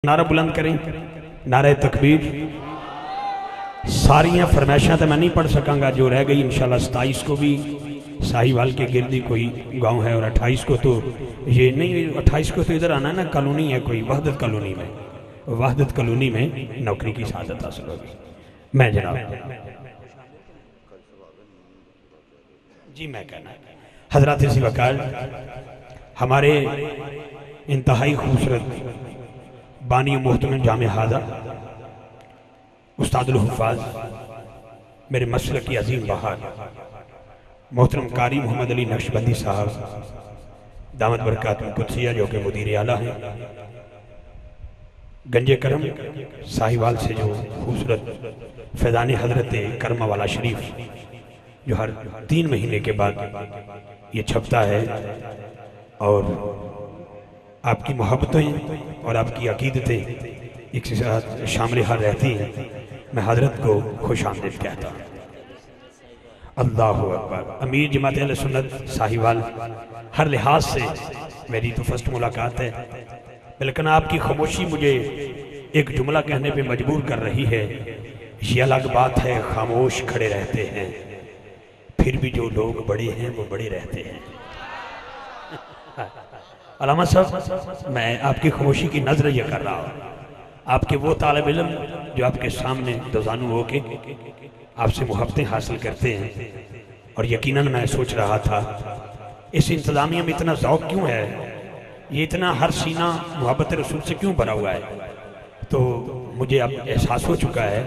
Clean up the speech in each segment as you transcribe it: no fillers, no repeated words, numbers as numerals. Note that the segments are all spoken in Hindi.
नारा बुलंद करें, नारे तकबीर। सारियां फरमाइशां तो मैं नहीं पढ़ सकांगा, जो रह गई इंशाल्लाह 27 को भी साहिवाल के गिर्दी कोई गांव है और 28 को तो ये नहीं, 28 को तो इधर आना है ना, कॉलोनी है कोई वहदत कॉलोनी में, वहदत कॉलोनी में नौकरी की शहादत हासिल होगी। मैं जनाब जी मैं कहना हजरत इसी वक़्त हमारे इंतहाई खूबसूरत बानी मोहतरम जामे हाजा उस्तादुल हुफ़ाज़ मेरे मसलक की अजीम बहार मोहतरम कारी मोहम्मद अली नक्शबंदी साहब दामद बरकातुहुल कुद्सिया जो कि मुदीर आला हैं, गंजे करम साहिवाल से जो खूबसूरत फैज़ान हजरत करमा वाला शरीफ जो हर 3 महीने के बाद ये छपता है और आपकी मोहब्बतें और आपकी अकीदतें एक साथ शामिल हाल रहती हैं। मैं हजरत को खुश आमदीद कहता हूँ। अल्लाहु अकबर। अमीर जमात अहले सुन्नत साहिवाल हर लिहाज से मेरी तो फर्स्ट मुलाकात है, लेकिन आपकी खामोशी मुझे एक जुमला कहने पे मजबूर कर रही है। ये अलग बात है खामोश खड़े रहते हैं, फिर भी जो लोग बड़े हैं वो बड़े रहते हैं। अलामा साहब, मैं आपकी खामोशी की नजर ये कर रहा हूँ। आपके वो तालिब इल्म जो आपके सामने दोजानू होके आपसे मोहब्बतें हासिल करते हैं, और यकीनन मैं सोच रहा था इस इंतजामिया में इतना ज़ौक़ क्यों है, ये इतना हर सीना मोहब्बत रसूल से क्यों भरा हुआ है। तो मुझे अब एहसास हो चुका है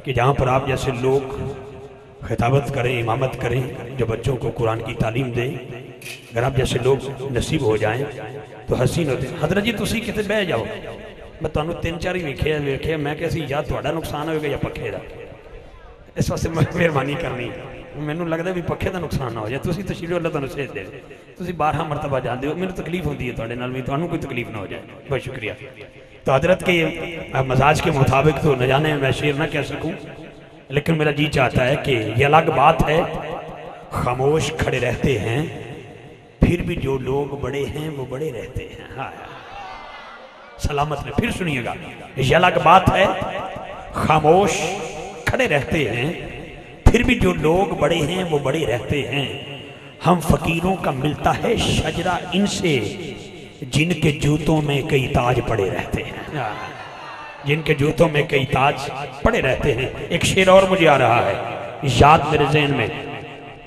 कि जहाँ पर आप जैसे लोग खिताबत करें, इमामत करें, जो बच्चों को कुरान की तालीम दें, अगर आप जैसे लोग नसीब हो जाएं तो हसीन होते। हजरत जी तुसी कितने बह जाओ, मैं तुहानू 3-4 ही वेख्या मैं कैसी या तुहाडा नुकसान होगा या पखे का। इस वास्ते मेहरबानी करनी, मैनू लगता भी पखे का नुकसान ना हो जाए। तुसी तशरीफ अल्लाह तुहानू सेहत दे, तुसी 12 मरतबा जाते हो, मैनू तकलीफ होती है तुहाडे नाल भी, तुहानू कोई तकलीफ ना हो जाए। बहुत शुक्रिया। तो हजरत के मजाज के मुताबिक तो न जाने मैं शेर ना कह सकूँ, लेकिन मेरा जी चाहता है कि ये अलग बात है खामोश खड़े रहते हैं, फिर भी जो लोग बड़े हैं वो बड़े रहते हैं। हाँ सलामत में फिर सुनिएगा, ये अलग बात है खामोश खड़े रहते हैं, फिर भी जो लोग बड़े हैं वो बड़े रहते हैं। हम फकीरों का मिलता है शजरा इनसे, जिनके जूतों में कई ताज पड़े रहते हैं, जिनके जूतों में कई ताज पड़े रहते हैं। एक शेर और मुझे आ रहा है याद मेरे ज़हन में,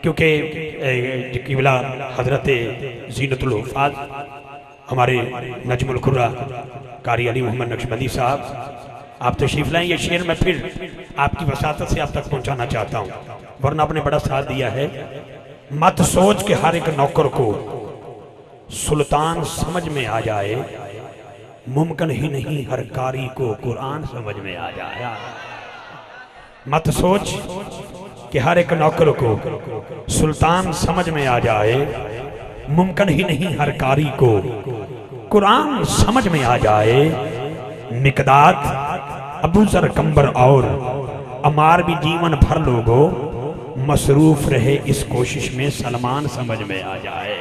क्योंकि किबला हजरत ज़ीनतुल हुफ़ाज़ हमारे नजमुल खुर्रा कारी अली मोहम्मद नक्शबंदी साहब आप तशरीफ लाएं। ये शेर मैं फिर आपकी वसातत से आप तक पहुंचाना चाहता हूँ, वरना आपने बड़ा साथ दिया है। मत सोच के हर एक नौकर को सुल्तान समझ में आ जाए, मुमकिन ही नहीं हर कारी को कुरान समझ में आ जाए। मत सोच कि हर एक नौकर को सुल्तान समझ में आ जाए, मुमकिन ही नहीं हर कारी को कुरान समझ में आ जाए। मिकदाद, अबू ज़र, कंबर और अमार भी जीवन भर लोगों मसरूफ रहे इस कोशिश में सलमान समझ में आ जाए।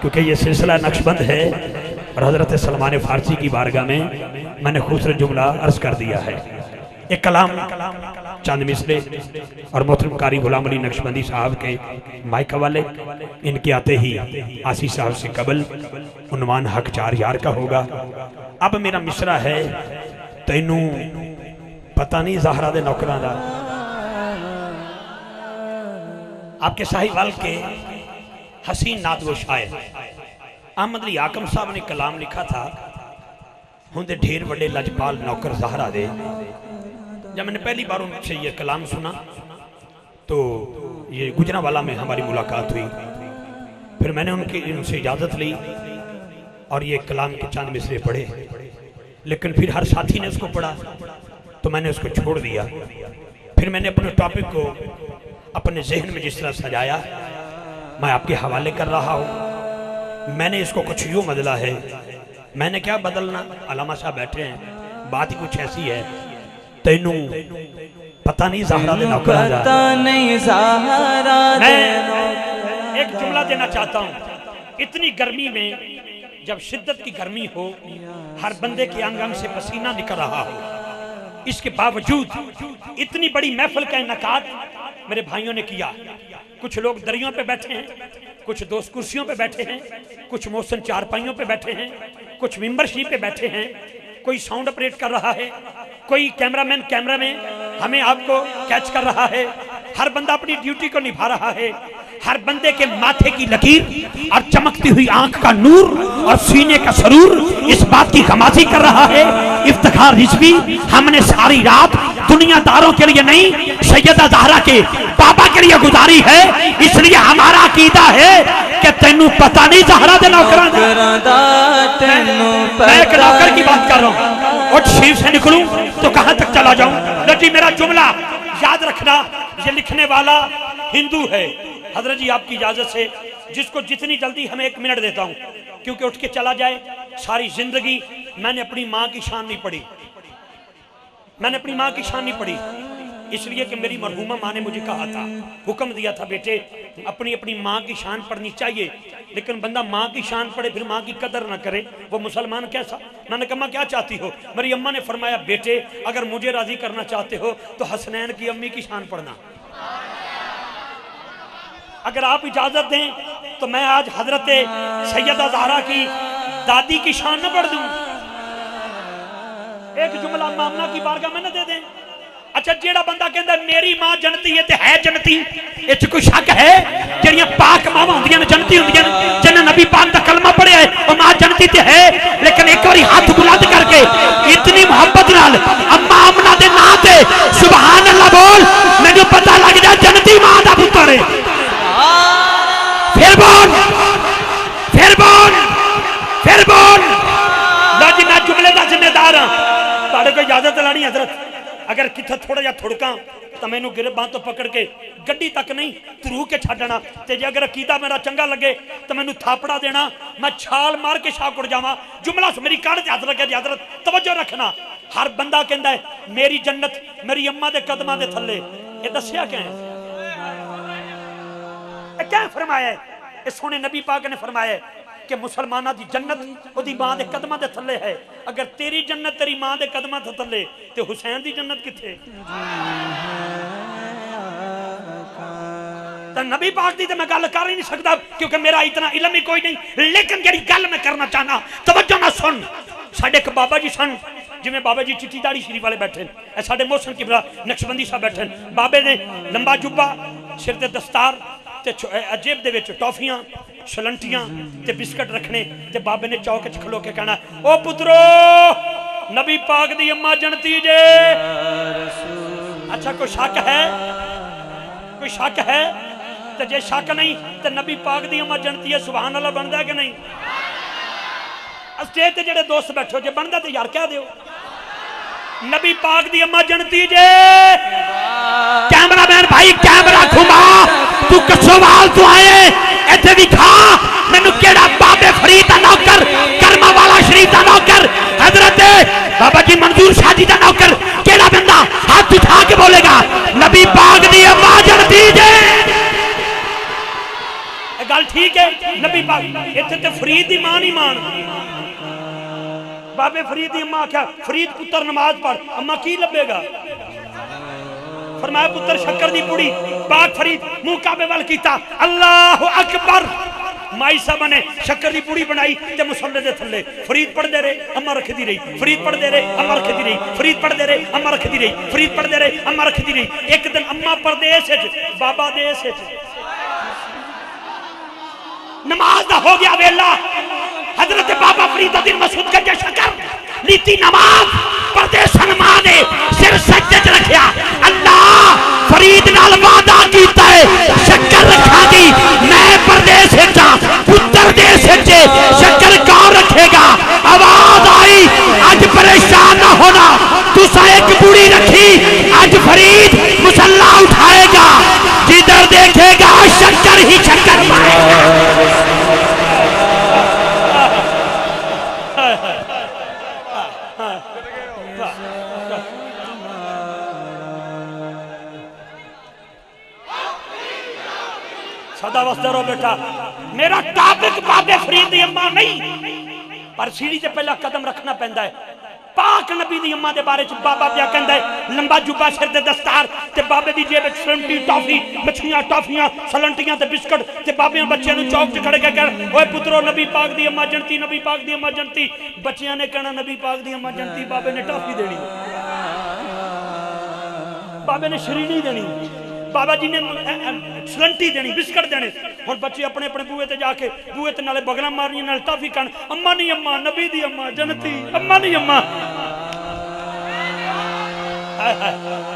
क्योंकि ये सिलसिला नक्शबंद है और हजरत सलमान फारसी की बारगाह में मैंने खूबसूरत जुमला अर्ज कर दिया है। एक कलाम चंद मिसरे और मोहतरम कारी गुलाम अली नक्शबंदी साहब के माइक हवाले, इनके आते ही आसी साहब से कबल उन्वान हक 4 यार का होगा। अब मेरा मिसरा है तैनू पता नहीं ज़हरा दे नौकरां दा। आपके साहिवाल के हसीन नात वो शायर अहमद अली आकम साहब ने कलाम लिखा था, होंदे ढेर बड़े लजपाल नौकर ज़हरा दे। जब मैंने पहली बार उनसे ये कलाम सुना तो ये गुजरांवाला में हमारी मुलाकात हुई, फिर मैंने उनसे इजाज़त ली और ये कलाम के चंद मिसरे पढ़े, लेकिन फिर हर साथी ने उसको पढ़ा तो मैंने उसको छोड़ दिया। फिर मैंने अपने टॉपिक को अपने जहन में जिस तरह सजाया मैं आपके हवाले कर रहा हूँ। मैंने इसको कुछ यूँ बदला है, मैंने क्या बदलना, अलामा साहब बैठे हैं, बात ही कुछ ऐसी है, तैनू पता नहीं ज़हरा दे नौकरां दा, पता नहीं ज़हरा दे। मैं एक जुमला देना चाहता हूँ, इतनी गर्मी में जब शिद्दत की गर्मी हो, हर बंदे के अंग अंग से पसीना निकल रहा हो, इसके बावजूद इतनी बड़ी महफिल का इनकाद मेरे भाइयों ने किया। कुछ लोग दरियों पे बैठे हैं, कुछ दोस्त कुर्सियों पे बैठे हैं, कुछ मौसम चारपाइयों पे बैठे हैं, कुछ मेंबरशिप पे बैठे हैं, कोई साउंड ऑपरेट कर रहा है, कोई कैमरामैन कैमरा में हमें आपको कैच कर रहा है। हर बंदा अपनी ड्यूटी को निभा रहा है। हर बंदे के माथे की लकीर और चमकती हुई आंख का नूर और सीने का सरूर इस बात की खमासी कर रहा है। इफ्तिखार रिजवी हमने सारी रात दुनियादारों के लिए नहीं, सैयदा ज़हरा के बाबा के लिए गुजारी है। इसलिए हमारा अकीदा है कि तेनू पता नहीं ज़हरा दे नौकरां मैं एक नौकर की बात कर रहा हूँ। और शरीर से निकलूं तो कहां तक चला जाऊं। जी मेरा जुमला याद रखना, ये लिखने वाला हिंदू है। हजरत जी आपकी इजाजत से जिसको जितनी जल्दी हमें 1 मिनट देता हूं, क्योंकि उठ के चला जाए। सारी जिंदगी मैंने अपनी माँ की शान नहीं पढ़ी, मैंने अपनी माँ की शान नहीं पढ़ी, इसलिए कि मेरी मरहूमा माँ ने मुझे कहा था, हुक्म दिया था, बेटे अपनी अपनी माँ की शान पढ़नी चाहिए। लेकिन बंदा माँ की शान पढ़े फिर माँ की कदर ना करे, वो मुसलमान कैसा। मैंने कहा माँ क्या चाहती हो। मेरी अम्मा ने फरमाया, बेटे अगर मुझे राजी करना चाहते हो तो हसनैन की अम्मी की शान पढ़ना। अगर आप इजाजत दें तो मैं आज हजरत सैयदा ज़हरा की दादी की शान न पढ़ दूं। एक जुमला मामना की बारगाह में न दे दें। अच्छा जेड़ा बंदा कहता मेरी मां जनती है ते है जनती, इस कोई शक है। जेड़ियां पाक मावां होंदियां ने जनती होंदियां ने, जिन्हें नबी पाक दा कलमा पढ़िया है वो मां जनती ते है। लेकिन एक बारी हाथ बुलंद करके इतनी मोहब्बत नाल अम्मा आमना दे नाम ते सुभान अल्लाह बोल, मैनू पता लग जाए जनती मां दा पुत्र है। फिर बोल, फिर बोल, फिर बोल। लो जी मैं जुमले का जिम्मेदार हाँ, तुहाडे कोई इजाजत लानी हजरत। अगर किथे थोड़ा जा थुड़का तो मैनू गिरबां तो पकड़ के गड्डी तक नहीं तरू के छड्डना, ते जे अगर अकीदा मेरा चंगा लगे तो मैनू थापड़ा देना, मैं छाल मार के शाह उड़ जावां। जुमला मेरी कान ते हथ लगे जी हजरत, तवज्जो रखना। हर बंदा कहता है मेरी जन्नत मेरी अम्मा दे कदमां दे थल्ले, ये दस्सिया क्या है, क्या फरमाया है। ये सोने नबी पाक ने फरमाया है कि मुसलमाना दी जन्नत ओदी मां दे कदमां दे थल्ले है। अगर तेरी जन्नत तेरी मां दे कदमां दे थल्ले ते हुसैन दी जन्नत किथे। तो नबी पाक दी ते मैं गल कर ही नहीं सकता क्योंकि मेरा इतना इल्म ही कोई नहीं। लेकिन जेड़ी गल मैं करना चाहना, तवज्जो ना सुन। साडे एक बाबा जी सन, जिवें बाबा जी चिट्टी दाड़ी शरीफ वाले बैठे, साडे मोहसिन किबला नक्शबंदी साहब बैठे। बाबे ने लंबा जुब्बा, सिर ते दस्तार, जेब दे विच टॉफियां छलंटियां ते बिस्कट रखने, ते बाबे ने चौक च खलो के कहना, ओ पुत्रो नबी पाक दी अम्मा जनती जे। अच्छा कोई शक है, कोई शक है? तो जे शक नहीं तो नबी पाक दी अम्मा जनती है, सुभान अल्लाह बनता है कि नहीं। स्टेज ते जेड़े दोस्त बैठो जे बनता तो यार कह दियो नबी पाक दी अम्मा जनती जे। कैमरामैन भाई कैमरा घुमा, तू कसोवाल तो आए इथे दिखा मैनू केड़ा बाबे फरीद दा नौकर, कर्मा वाला शरीफ दा नौकर, हजरत बाबा जी मंजूर शाह जी दा नौकर, केड़ा बंदा हाथ उठा के बोलेगा नबी पाक दी अम्मा जनती जे। गल ठीक है, नबी पाक इथे ते फरीद दी मां नहीं मान। बाबे फरीद दी अम्मा आख्या फरीद पुत्र नमाज पढ़, अम्मा की लभेगा। फरमाया पुत्र शक्कर दी पुड़ी, पाक फरीद मुंह काबे वाल कीता, अल्लाह अकबर। माई साहब ने शक्कर दी पुड़ी बनाई ते मुसल्ले दे थल्ले फरीद पढ़दे रहे, अम्मा रखदी रही, फरीद पढ़दे रहे, अम्मा रखदी रही, फरीद पढ़दे रहे, अम्मा रखदी रही, फरीद पढ़दे रहे, अम्मा रखदी रही। एक दिन अम्मा परदेस विच बाबा देस विच, नमाज दा हो गया वेला। हजरत बाबा फरीदुद्दीन मसूद गंज शक्कर नीति नमाज परदेसन मां ने सिर सजदे च रखिया, अल्लाह फरीद नाल वादा कीता है शक्कर रखागी, मैं परदेस विच पुत्र देश विच शक्कर कौन रखेगा। आवाज आई अज परेशान ना होना, तुसा एक बुड़ी रखी, अज फरीद मुसल्ला उठाएगा, जिधर देखेगा शक्कर ही शक्कर पाएगा। सदा वसदा रहो बेटा। मेरा टॉपिक बाबे फरीद दी अम्मा नहीं, पर सीढ़ी से पहला कदम रखना पैंदा है। पाक नबी दी अम्मा दे बारे च बाबा पिया कहंदा है लंबा जुब्बा सिर ते दस्तार ते बाबे दी जेब विच सलंटी टॉफी मछियां टॉफियां सलंटियां ते बिस्कुट ते बाबे बच्चों नु चौक च खड़े के कह ओए पुत्रो नबी पाक दी अम्मा जनती नबी पाक दी अम्मा जनती। बच्चियां ने कहना नबी पाक दी अम्मा जनती, बाबे ने टॉफी देनी, बाबे ने श्रीनी देनी, बाबा जी ने सलंटी देनी, बिस्कुट देने। हुण बच्चे अपने अपने बूहे ते जाके बूहे ते नाले बगलां मारनियां नाले टॉफी खान। अम्मा नहीं अम्मा नबी दी अम्मा जनती, अम्मा नहीं अम्मा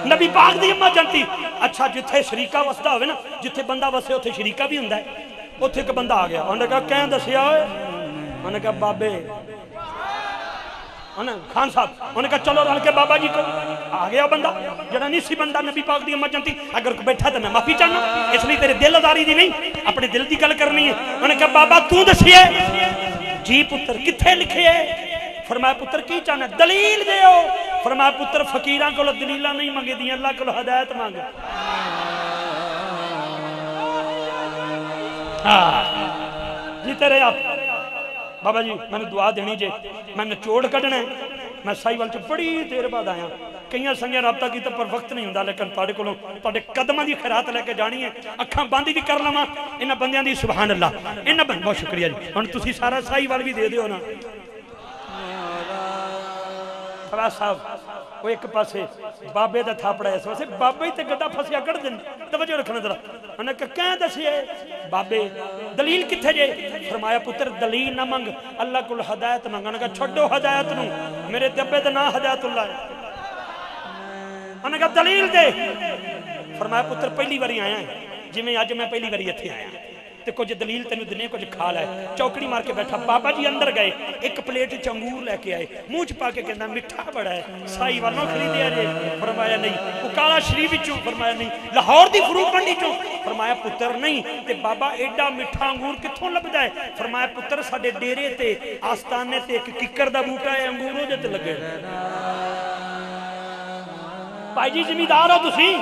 नबी पाक दी अम्मा जनती। अच्छा जिथे शरीका वसदा होवे ना, जिथे बंदा वसे उथे शरीका भी हुंदा है। उथे एक बंदा आ गया, उन्हें कहा कैं दसिया ओए? उन्हें कहा बाबे खान साहब। उन्हें कहा चलो रल के बाबा जी को। आ गया बंदा जरा नहीं सी बंदा नबी पाक दी अम्मा जनती। अगर कोई बैठा तो मैं माफी चाहना, इसलिए तेरे दिलदारी दी नहीं अपने दिल की गल करनी है। उन्हें कहा बाबा तू दसिए। जी पुत्र किथे लिखे है? फरमाया पुत्र की चाहना? दलील देओ। फरमाया पुत्र फकीरां कोलों दलीलां नहीं मंगदियां, अल्लाह कोलों हदायत मंग। जी तेरे आप बाबा जी मैंने दुआ देनी जे, मैं निचोड़ कढ़ना है। मैं साहिवाल च बड़ी देर बाद आया, कई संगे रबता किया पर वक्त नहीं होंदा, लेकिन तुहाडे कोलों तुहाडे कदमां दी खैरात लैके जानी है। अखां बंद भी कर लवां इन्हां बंदियां दी सुभान अल्लाह। इन्हां बहुत शुक्रिया जी। हुण तुसीं सारा साहिवाल भी दे दिओ ना। फराज साहब वो एक पासे बाबे का थापड़ा इस वास्ते बाबे ही तो गड्ढा फसिया कढ़ दें। तवज्जो रखना जरा। उन्हें कह दसिए बाबे दलील किथे जे? फरमाया पुत्र दलील ना मंग, अल्लाह को हदायत मंग। उन्हें कहा छड्डो हदायत नूं, मेरे दब्बे दा नाम हदायतुल्लाह है। उन्हें कहा दलील दे। फरमाया पुत्र पहली बारी आया है, जिवें अज मैं पहली बारी इत्थे आया ते कुछ दलील तेन दिने कुछ खा लै। चौकड़ी मार के बैठा। बाबा जी अंदर गए, एक प्लेट च अंगूर लैके आए, मुंह च पा के कहना मिठा बड़ा है, साई वालों खरीदया जे? फरमाया नहीं। उकाला शरीफ चो? फरमाया नहीं। लाहौर दी फरूक मंडी चो? फरमाया पुत्र नहीं। ते बाबा एडा मिठा अंगूर कित्थों लभदा है? फरमाया पुत्र साडे डेरे ते आस्ताने ते एक किकर दा बूटा है, अंगूर ओदे ते लगे। भाई जी जिमीदार हो तुसीं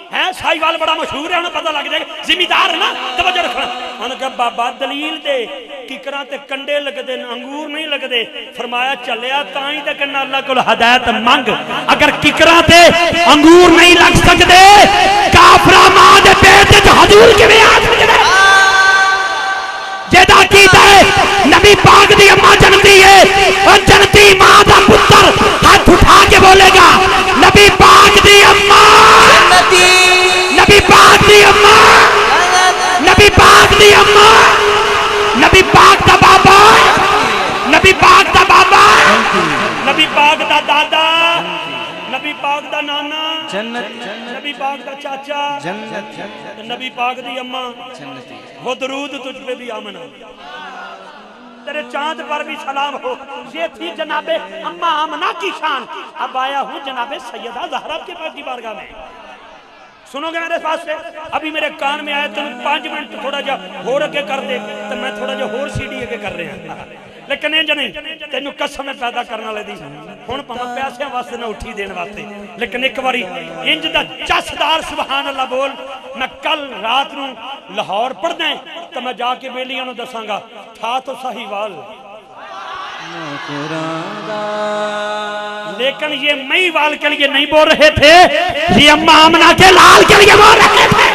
है? साहिवाल बड़ा मशहूर है, उन्हें पता लग जाएगा जिमीदार है ना। तवज्जो रखना। उन्हें कहा बाबा दलील दे, किकरां ते कंडे लगदे अंगूर नहीं लगदे। फरमाया चलिया ताई ते कहना अल्लाह कोल हदायत मंग। अगर किकरां ते अंगूर नहीं लग सकते काफरा मां दे पेट च हजूर किवें आ सकदे? जेदा कीता है नबी पाक दी अम्मा जनती है, और जनती मां दा पुत्र हाथ उठा के बोलेगा नबी पाक दी अम्मा जनती, नबी पाक दी अम्मा, नबी पाक दी अम्मा, नबी पाक दा बाबा, नबी पाक दा बाबा, नबी पाक दा दादा, नबी पाक दा नाना जन्नत, नबी पाक दा चाचा जन्नत, नबी पाक दी अम्मा जन्नत। वो दरूद तुझ पे भी आमना, तेरे चांद पर भी सलाम हो। ये थी जनाबे अम्मा आमना की शान। अब आया हूँ जनाबे सैयदा ज़हरा के पास की बारगाह में। सुनोगे मेरे पास से? अभी मेरे कान में आया, तुम 5 मिनट थोड़ा जा होर अगे कर दे तो मैं थोड़ा जा होर सीढ़ी अगे कर रहे हैं। लेकिन इंज नहीं, तेनों कसम पैदा करने वाले दी हुण भावें पैसों वास्ते ना उठी देने वास्ते, लेकिन एक बारी इंज दा जसदार सुभान अल्लाह बोल। मैं कल रात नूं लाहौर पढ़ना है तो मैं जाके बेलियां नूं दसांगा था तो साहिवाल, लेकिन ये मईवाल के लिए नहीं बोल रहे थे, ये अम्मा आमना के लाल के लिए बोल रहे थे।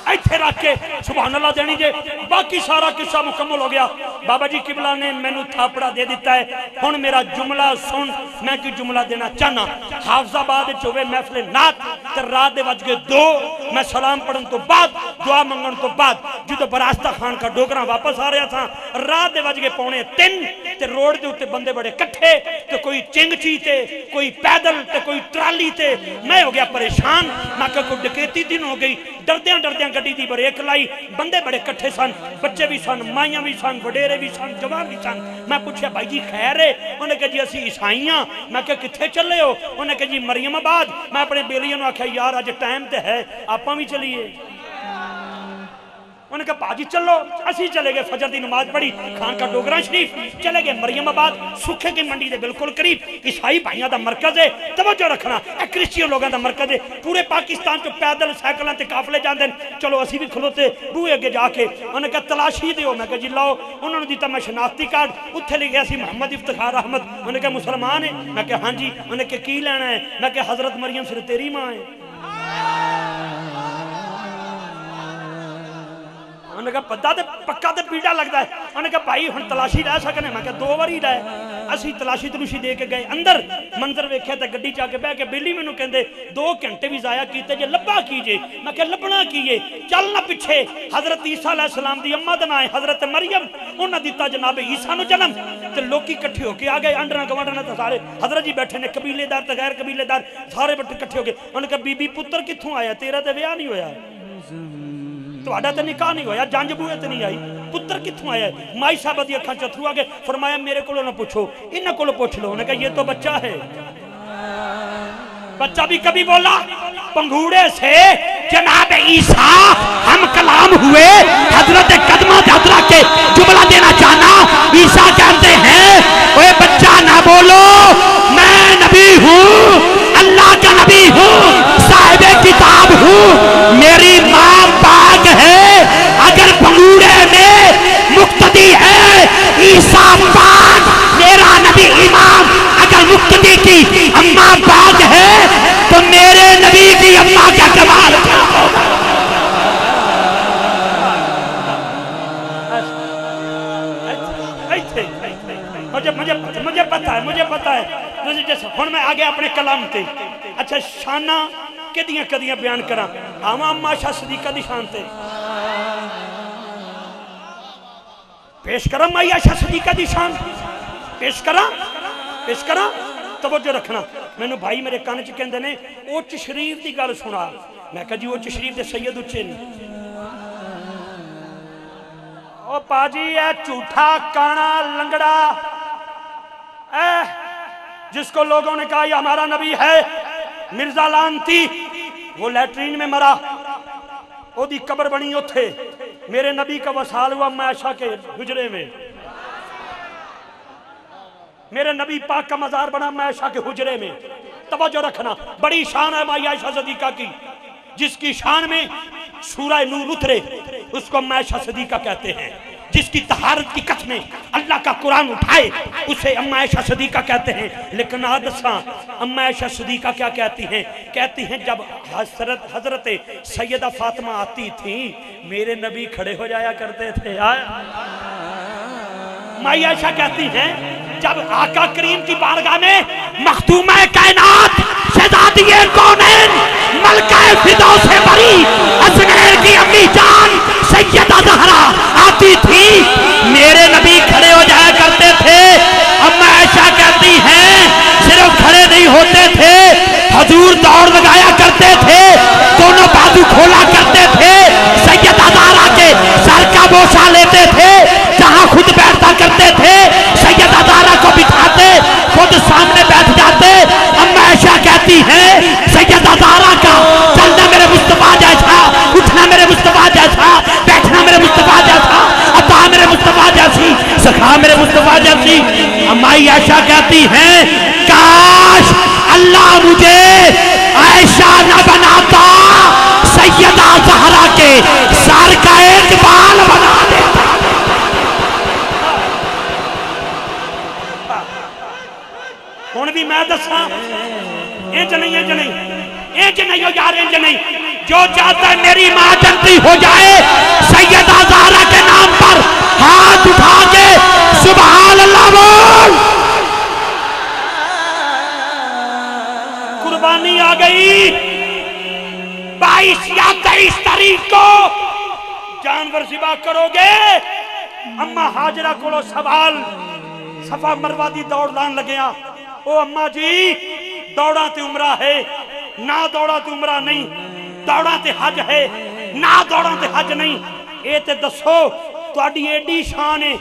इत्थे रख के सुभान अल्लाह देनी जे। बाकी सारा किस्सा मुकम्मल हो गया। बाबा जी किबला ने मैनू थापड़ा दे दिता है। हुण मेरा जुमला सुन, मैं कोई जुमला देना चाहना। हाफजाबाद होवे महफिल नात ते रात दे वज गए 2, मैं सलाम पढ़न तो बाद दुआ मंगण तो बाद जो बरास्ता खान का डोगरा वापस आ रहा था, रात दे वज गए 2:45 ते रोड दे उत्ते बंदे बड़े इकट्ठे, ते कोई चिंगची ते कोई पैदल ते कोई ट्राली ते। मैं हो गया परेशान, मैं कोई डकैती दिन हो गई। डरद्यां डरद्यां गड्डी दी ब्रेक लाई, बंदे बड़े इकट्ठे सन, बच्चे भी सन, माइयां भी सन, वडेरे भी सन, जवान भी सन। मैं पूछा भाई जी खैर है? उन्हें कहा जी असी ईसाई हाँ। मैं क्या कित्थे चले हो? उन्हें कहा जी मरियमाबाद। मैं अपने बेलिया नूं आख्या यार अज टाइम तो है, आपां भी चलीए। उन्होंने कहा भाजी चलो, असी चले गए, फजर की नमाज पढ़ी, खान का डोगरा शरीफ चले गए, मरियमाबाद सुखे की मंडी के बिल्कुल करीब, ईसाई भाइयों का मरकज है, तवज्जो रखना, क्रिश्चियन लोगों का मरकज है, पूरे पाकिस्तान चो पैदल साइकिलों से काफले जाते हैं। चलो असी भी खलोते बूहे अगे जाके, उन्होंने कहा तलाशी दो, मैं कहा जी लाओ, उन्होंने दिता मैं शनाख्ती कार्ड, उत्थे लिखा सी मोहम्मद इफ्तिखार अहमद, उन्होंने कहा मुसलमान है, मैं कहा हाँ जी, उन्होंने कहा की लेना है, मैं कहा हजरत मरियम सिर्फ तेरी माँ है। उन्होंने कहा पता तो पक्का तो पीड़ा लगता है। उन्होंने कहा भाई हुण तलाशी लै सकने, मैं कहा 2 बारी लै। असी तलाशी तलूशी दे के गए अंदर, मंजर वेख्या तो गड्डी च आके बह के बेली मैनू कहंदे 2 घंटे भी जाया कीते जे, लब्भा की जे? मैं कहा लभना की है, चल ना पिछे, हजरत ईसा अलैहिस्सलाम दी अम्मा दा नाम है हजरत मरियम, उन्हें दिता जनाब ईसा नू जन्म, ते लोकी इकट्ठे होके आ गए, अंडना गवांडना तो सारे हजरत जी बैठे ने, कबीलेदार ते गैर कबीलेदार सारे बट इकट्ठे हो गए। उन्होंने कहा बीबी पुत्र कित्थों आया, तेरा तो विआह नहीं होया, तुहाडा तो निकाह नहीं होया, जंज बूहे ते नहीं आई, पुत्र कित्थों आया? माई साहब दी अखां च अथरू आ गए, फरमाया मेरे को ना पूछो, इन्हां कोलों पूछ लो। उन्होंने कहा ये तो बच्चा है। बच्चा भी कभी बोला पंगूड़े से जनाब ईसा हम कलाम हुए, हजरत कदमा हजरा के जुमला देना चाहना। ईसा कहते हैं ओए बच्चा ना बोलो, मैं नबी हूँ, अल्लाह का नबी हूँ, साहिबे किताब हूँ, मेरी माँ पाक है। अगर पंगूड़े में मुक्तदी है ईसा पाक मेरा नबी इमाम, अगर मुक्तदी की अम्मा पाक है तो मेरे नबी की अम्मा का कमाल क्या होगा। मुझे पता है हुण मैं आ गया अपने कलाम ते। अच्छा शाना कदियां कदियां बयान करा, आवा अम्मा आयशा सदीका दी शान ते पेश करा, माई आयशा सदीका दी शान पेश करा। तवज्जो रखना, मैनू भाई मेरे कान च कहंदे ने उच्च शरीफ की गल सुना, मैं कहा जी उच्च शरीफ के सैयद उच्चे ने। ओ पाजी है झूठा काना लंगड़ा जिसको लोगों ने कहा ये हमारा नबी है, मिर्जा लानती, वो लैट्रीन में मरा, ओदी कब्र बनी उथे, मेरे नबी का वसाल हुआ आयशा के हुजरे में, मेरे नबी पाक का मजार बना आयशा के हुजरे में। तवज्जो रखना, बड़ी शान है माई आयशा सदीका की, जिसकी शान में सूरह नूर उतरे उसको आयशा सदीका कहते हैं, जिसकी तहारत की कस्में अल्लाह का कुरान उठाए उसे अम्मा आयशा सदीका कहते हैं। लेकिन आदसा अम्मा आयशा सदीका क्या कहती हैं? कहती हैं जब हजरत सैयदा फातिमा आती थी मेरे नबी खड़े हो जाया करते थे। माई आयशा कहती हैं जब आका करीम की बारगाह में मखदूमा कायनात शहजादिए कौनैन मलका फिरदौस से बरी असगर की अम्मी जान सैयदा ज़हरा आती थी, मेरे नबी खड़े हो जाया करते थे। अम्मा आयशा कहती हैं सिर्फ खड़े नहीं होते थे, हजूर दौड़ लगाया करते थे, दोनों बाजू खोला करते थे, सैयदा ज़हरा के सर का बोसा लेते थे, जहां खुद बैठता करते थे सैयदा ज़हरा को बिठाते, खुद सामने बैठ जाते। अम्मा आयशा कहती हैं सैयदा ज़हरा का चलना मेरे मुस्तफा जैसा, उठना मेरे मुस्तफा जैसा, बैठना मेरे मुस्तफा जैसा, अता मेरे मुस्तफा जैसी, सखा मेरे मुस्तफा जैसी। अम्मा आयशा कहती हैं काश अल्लाह मुझे आयशा न बनाता, सैयदा ज़हरा के सर का एक बाल बना देता। हुण भी मैं दसा इंज नहीं हो यार, इंज नहीं। जो चाहता है मेरी मां जन्नती हो जाए, सैयदा ज़हरा के नाम पर हाथ उठा के सुभान अल्लाह बोल। कुर्बानी आ गई 22 या 23 तारीख को जानवर ज़िबा करोगे। अम्मा हाजरा को सवाल सफा मरवा दी दौड़ लान लगे, ओ अम्मा जी दौड़ा ते उमरा है, ना दौड़ा ते उमरा नहीं, दौड़ा ते हज है, ना दौड़ा ते हज नहीं। ये ते दसो तुहाडी एडी शान है,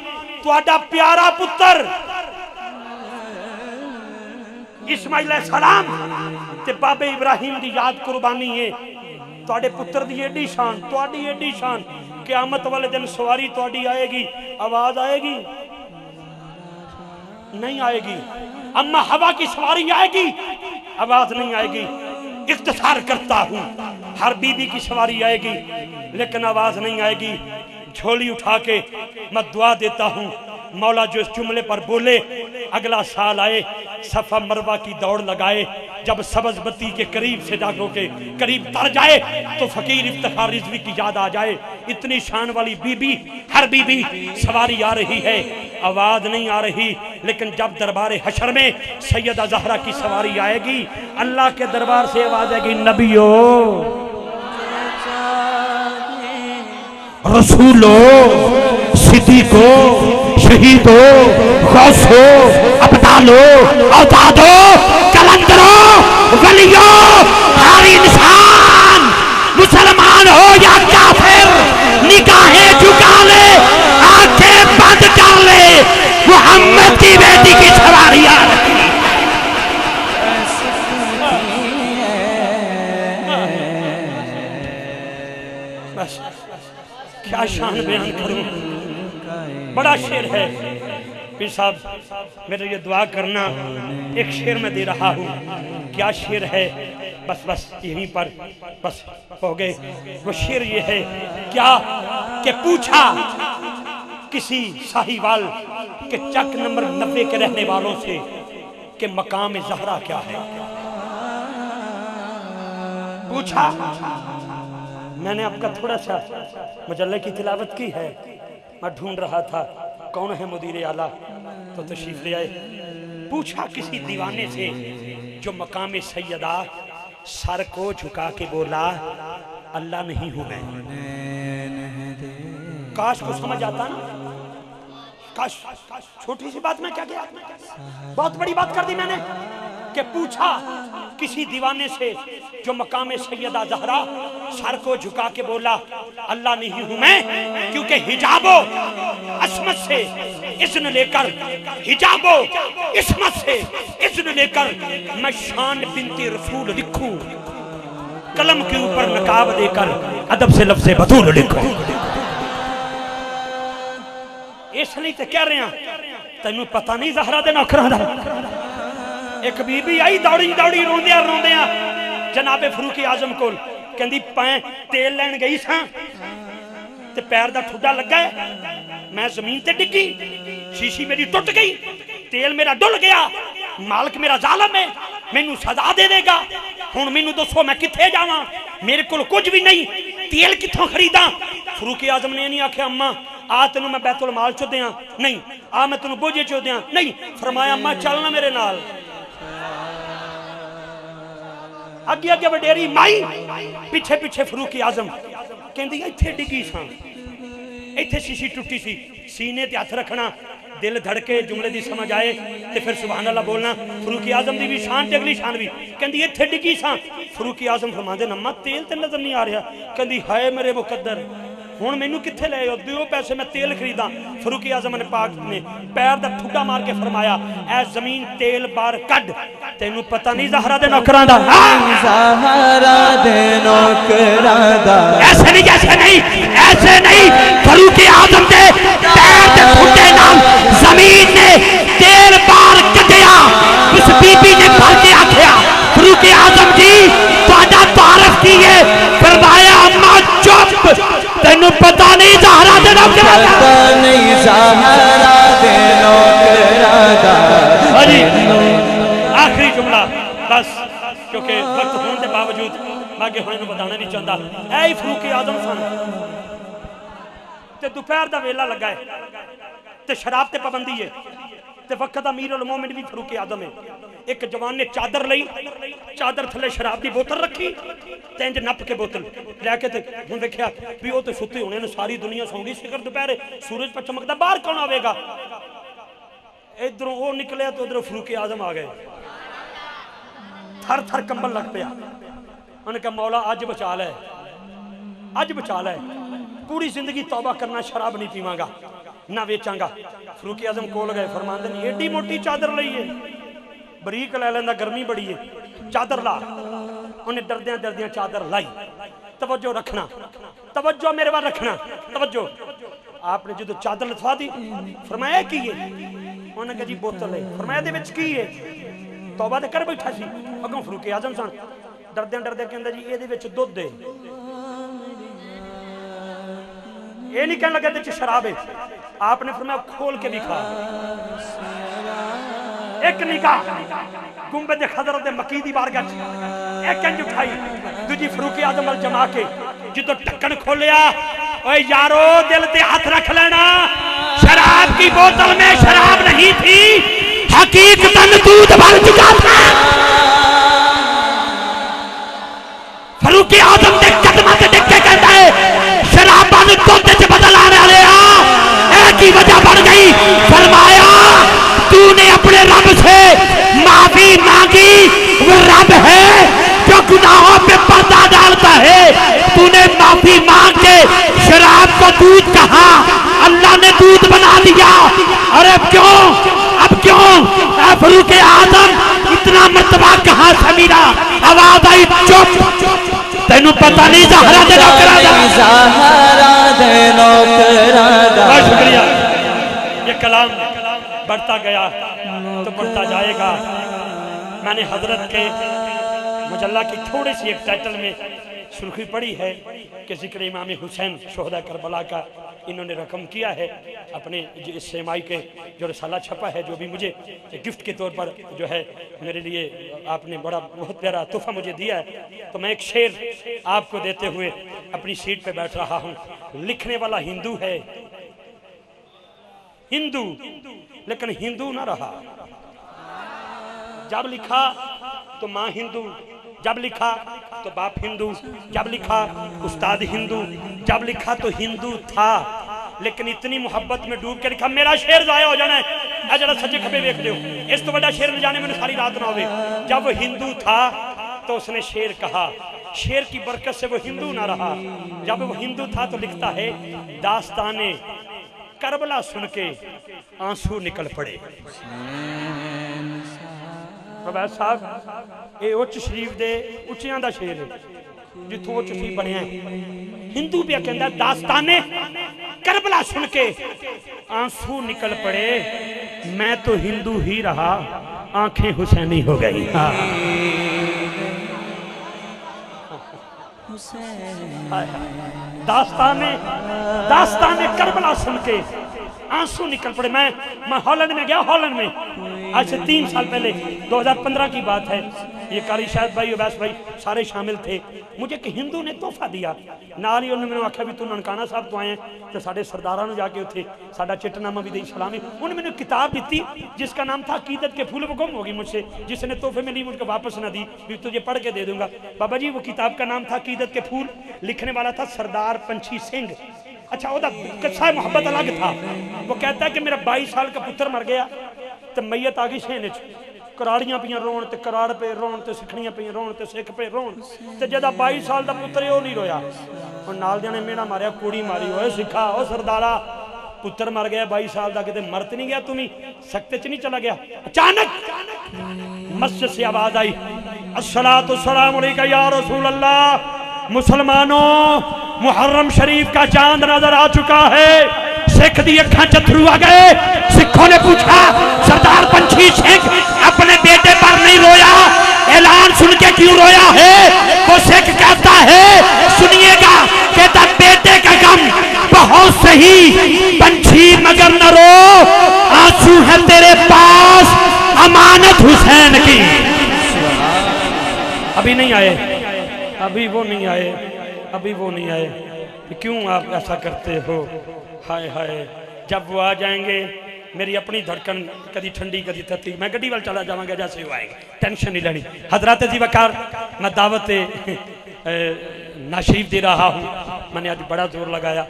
तुहाडा प्यारा पुत्र इस्माइल सलाम ते बाबे इब्राहिम दी याद कुर्बानी है, तुहाडे पुत्र दी एडी शान, तुहाडी एडी शान। क़यामत वाले दिन सवारी थोड़ी आएगी, आवाज आएगी नहीं आएगी। अम्मा हवा की सवारी आएगी, आवाज नहीं आएगी। इख्तिसार करता हूँ, हर बीबी की सवारी आएगी लेकिन आवाज नहीं आएगी। झोली उठा के मैं दुआ देता हूँ, मौला जो इस जुमले पर बोले अगला साल आए, सफा मरवा की दौड़ लगाए, जब सब्ज बत्ती के करीब से जागो के करीब तर जाए तो फकीर इफ्तिखार रिजवी की याद आ जाए। इतनी शान वाली बीबी, हर बीबी सवारी आ रही है, आवाज नहीं आ रही। लेकिन जब दरबार हशर में सैयदा ज़हरा की सवारी आएगी, अल्लाह के दरबार से आवाज आएगी, नबियो, रसूलो, सिद्दीको, शहीदो, गौसो, अब्दालो, औतादो, कलंदरो, वलियो, हर इंसान मुसलमान हो या काफिर, निगाहें झुका ले, आंखें बंद कर ले, मोहम्मद की बेटी की सवारी आ रही है। बस क्या शान बयान करूं, बड़ा शेर है। पीर साहब मेरे ये दुआ करना, एक शेर मैं दे रहा हूँ। क्या शेर है, बस बस यहीं पर बस हो गए। वो शेर ये है क्या कि पूछा किसी साहिवाल के चक नंबर 90 के रहने वालों से कि मकाम ज़हरा क्या है। पूछा, मैंने आपका थोड़ा सा मजल्ले की तिलावत की है, मैं ढूंढ रहा था कौन है मुदीर आला, तो तशरीफ ले आए। पूछा किसी दीवाने से जो मकाम सैयदा, सर को झुका के बोला, अल्लाह नहीं हूं मैं। काश को समझ आता ना, काश। छोटी सी बात में क्या किया, बहुत बड़ी बात कर दी मैंने कि पूछा किसी दीवाने से जो मकाम सैयदा ज़हरा, सर को झुका के बोला, अल्लाह नहीं हूं मैं, क्योंकि हिजाबो अस्मत से इज़्न लेकर, हिजाबो इस्मत से इज़्न लेकर मैं शान बिनती रसूल लिखूं, कलम के ऊपर नकाब देकर अदब से लफ्ज़े बतूल लिखूं। इसलिए तो कह रहे हैं, तेनू पता नहीं ज़हरा दे नौकरां दा। एक बीबी आई दौड़ी दौड़ी रोंदिया रोंदिया जनाबे फरूक आजम कोल, कहंदी मैं तेल लैन गई सां ते पैर दा ठुड्डा लगा, मैं जमीन ते डिगी, शीशी मेरी टुट गई, तेल मेरा डुल गया, मालिक मेरा जालिम है, मैनू सजा दे देगा। हुण मैनू दसो मैं कित्थे जावां, मेरे कोल कुछ भी नहीं, तेल कित्थों खरीदा। फरूक आजम ने नहीं आख्या अम्मा आ तेनू मैं बैतुल माल चो दियां, नहीं, आ मैं तेनू बोझे चो दियां, नहीं। फरमाया अम्मा चलना मेरे नाल। अगे अगे वडेरी माई, पिछे पिछे फरूक आजम। कहंदी इत्थे डिगी सां, इत्थे शीशी टुटी सी, सीने ते हथ रखना, दिल धड़के, जुमले दी समझ आए ते फिर सुभान अल्लाह बोलना। फरूक आजम दी भी शान ते अगली शान भी। कहंदी इत्थे डिगी सां, फरूक आजम फरमांदे अम्मा तेल ते नजर नहीं आ रहा। कहंदी हाय मेरे मुकद्दर, हुण मैनू कित्थे ले आओ, दिओ पैसे मैं तेल खरीदा। फरूक आजम ने पाक ने पैर दा ठुड्डा मार के फरमाया, ऐ जमीन तेल बार कड, तेनू पता नहीं ज़हरा दे नौकरां दा, ज़हरा दे नौकरां दा। ऐसे नहीं, ऐसे नहीं, ऐसे नहीं। फरूक आजम दे पैर दे ठुड्डे नाल जमीन ने तेल बार कटिया। उस बीबी ने भर के आख्या, फरूक आजम जी तुहाडा तारफ की है। फरमाया अम्मा चुप, तेनू पता नहीं ज़हरा दे नौकरां दा, पता नहीं ज़हरा दे नौकरां दा। आखिरी जुमला बस, क्योंकि वक्त होने के बावजूद मैं अगे होने बताना नहीं चाहता। ऐ फरूक आजम सन ते दोपहर का वेला लगा है ते शराब ते पाबंदी है ते वक्त अमीर उल मोमिन भी फरूक आजम है। एक जवान ने चादर लई, चादर थले शराब की बोतल रखी ते इंज नप के बोतल लैके ते हुण देखिया भी वो तो सुते होने ने, सारी दुनिया सौ गई, शिखर दोपहर सूरज पर चमकदा, बाहर कौन आवेगा। इधरों वो निकले तो उधरों फरूक आजम आ गए, थर थर कंबल लग पिया। उन्होंने कहा मौला अज बचा लै, अज बचा लै, पूरी जिंदगी तौबा करना, शराब नहीं पीवांगा, ना बेचांगा। फरूक आजम कोल गए, फरमांदे ने एडी मोटी चादर लई है, बरीक लै लैंदा, गर्मी बड़ी है, चादर ला। उन्हें डरदियां डरदियां चादर लाई। तवज्जो रखना, तवज्जो मेरे बार रखना, तवज्जो। आपने जो चादर लथवा दी, फरमाया की है? उन्होंने कहा जी बोतल है। फरमाया दे विच की है? तौबा ते कर बैठा सी, अगों फरूक आजम सन, डरदे डरदे कहंदा जी इहदे विच दुध है। ये नहीं कहने लगा इहदे च शराब है। आपने फरमाया खोल के दिखा। एक निगाह गुंबद खजर दे मकी दी बारगाह च एक इंज उठाई, दूजी फरूक आजम अल जमा के जो ढक्कन खोलिया, ओए यारो दिल ते हाथ रख लेना, शराब की बोतल में शराब नहीं थी, हकीकतन दूध भर चुका था। फरूक आजम दे कदमां ते डिग के कहता है शराबां नूं दुध च बदल आने वाले एक ही वजह बन गई। फरमाया तूने अपने रब से माफी मांगी, वो रब है जो गुनाहों पे पर्दा डालता है। तूने माफी मांग के शराब को दूध कहा, अल्लाह ने दूध बना दिया। अरे क्यों, अब क्यों फरूक आजम इतना मर्तबा कहां से मिला? आवाज आई चुप, तेनू पता नहीं ज़हरा दे नौकरा दा, ज़हरा दे नौकरा दा। बहुत शुक्रिया। ये कलाम बढ़ता गया तो बढ़ता जाएगा। मैंने हजरत के मुजल्ला की थोड़ी सी एक टाइटल में सुर्खी पड़ी है कि जिक्र इमाम हुसैन शोहदा करबला का इन्होंने रकम किया है अपने इस सेमाई के जो रसाला छपा है, जो भी मुझे गिफ्ट के तौर पर जो है मेरे लिए आपने बड़ा बहुत प्यारा तोहफा मुझे दिया है। तो मैं एक शेर आपको देते हुए अपनी सीट पे बैठ रहा हूँ। लिखने वाला हिंदू है, हिंदू, लेकिन हिंदू ना रहा। जब लिखा तो माँ हिंदू, जब लिखा तो बाप हिंदू, जब लिखा उस्ताद हिंदू, जब लिखा तो हिंदू था, लेकिन इतनी मोहब्बत में डूब के लिखा। मेरा शेर जाया हो जाना है, जरा सच्चे खबे देख लो, इस तो बड़ा शेर ले जाने में सारी रात ना होवे। जब वो हिंदू था तो उसने शेर कहा, शेर की बरकत से वो हिंदू ना रहा। जब वो हिंदू था तो लिखता है दास्ताने करबला सुन के आंसू निकल पड़े। प्रवैस साहब ये उच्च शरीफ दे उच्चियां दा शेर है, जिथों उच्च शरीफ बनया हिंदू भी कहता दास्ताने करबला सुन के आंसू निकल पड़े, मैं तो हिंदू ही रहा, आंखें हुसैनी हो गई। दास्ताने करबला सुन के आंसू निकल पड़े। मैं हॉलैंड में गया, हॉलैंड में आज से 3 साल पहले 2015 की बात है। ये कारी शायद भाई, अवैस भाई सारे शामिल थे। मुझे एक हिंदू ने तोहफा दिया, नाल ही उन्होंने मैंने आख्या भी तू ननकाना साहब तो आए हैं तो साढ़े सरदारा जाके उत्थे साडा चिट्टनामा भी दे सलामी। उन्होंने मैंने किताब दी जिसका नाम था अकीदत के फूल। वो गुम होगी मुझसे, जिसने तोहफे में ली मुझको वापस ना दी, भी तुझे पढ़ के दे दूंगा। बाबा जी वो किताब का नाम था अकीदत के फूल, लिखने वाला था सरदार पंछी सिंह। अच्छा ओदा कच्चा मोहब्बत अलग था। वो कहता है कि मेरा 22 साल का पुत्र मर गया तो मैयत आ गई सेने च, कराड़ियां पियां रोन ते कराड़ पे रोन ते सिखड़ियां पे रोन ते सिख पे रोन ते जदा 22 साल का पुत्र है वो नहीं रोया। और नाल दियां ने मेना मारिया, कुड़ी मारी, ओए सिखा ओ सरदारा पुत्र मर गया 22 साल का, किते मरत नहीं गया, तुम्हें सकते च नहीं चला गया। अचानक मस्जिद से आवाज आई, अस्सलातु वस्सलामु अलैका या रसूल अल्लाह। मुसलमानों मुहर्रम शरीफ का चांद नजर आ चुका है। सिख दी अखां चथरू आ गए। सिखों ने पूछा सरदार पंछी सिंह अपने बेटे पर नहीं रोया, ऐलान सुन के क्यों रोया है? वो सिख कहता है सुनिएगा, कहता बेटे का गम बहुत सही पंछी मगर न रो, आंसू है तेरे पास अमानत हुसैन की। अभी नहीं आए, अभी वो नहीं आए, अभी वो नहीं आए। क्यों आप ऐसा करते हो? हाय हाय, जब वो आ जाएंगे मेरी अपनी धड़कन कभी ठंडी कभी तत्ती, मैं गड्डी वाल चला जाऊंगा जैसे वो आएंगे, टेंशन नहीं लेनी। हजरत जी वकार मैं दावत नाशरीफ दे रहा हूँ। मैंने आज बड़ा जोर लगाया,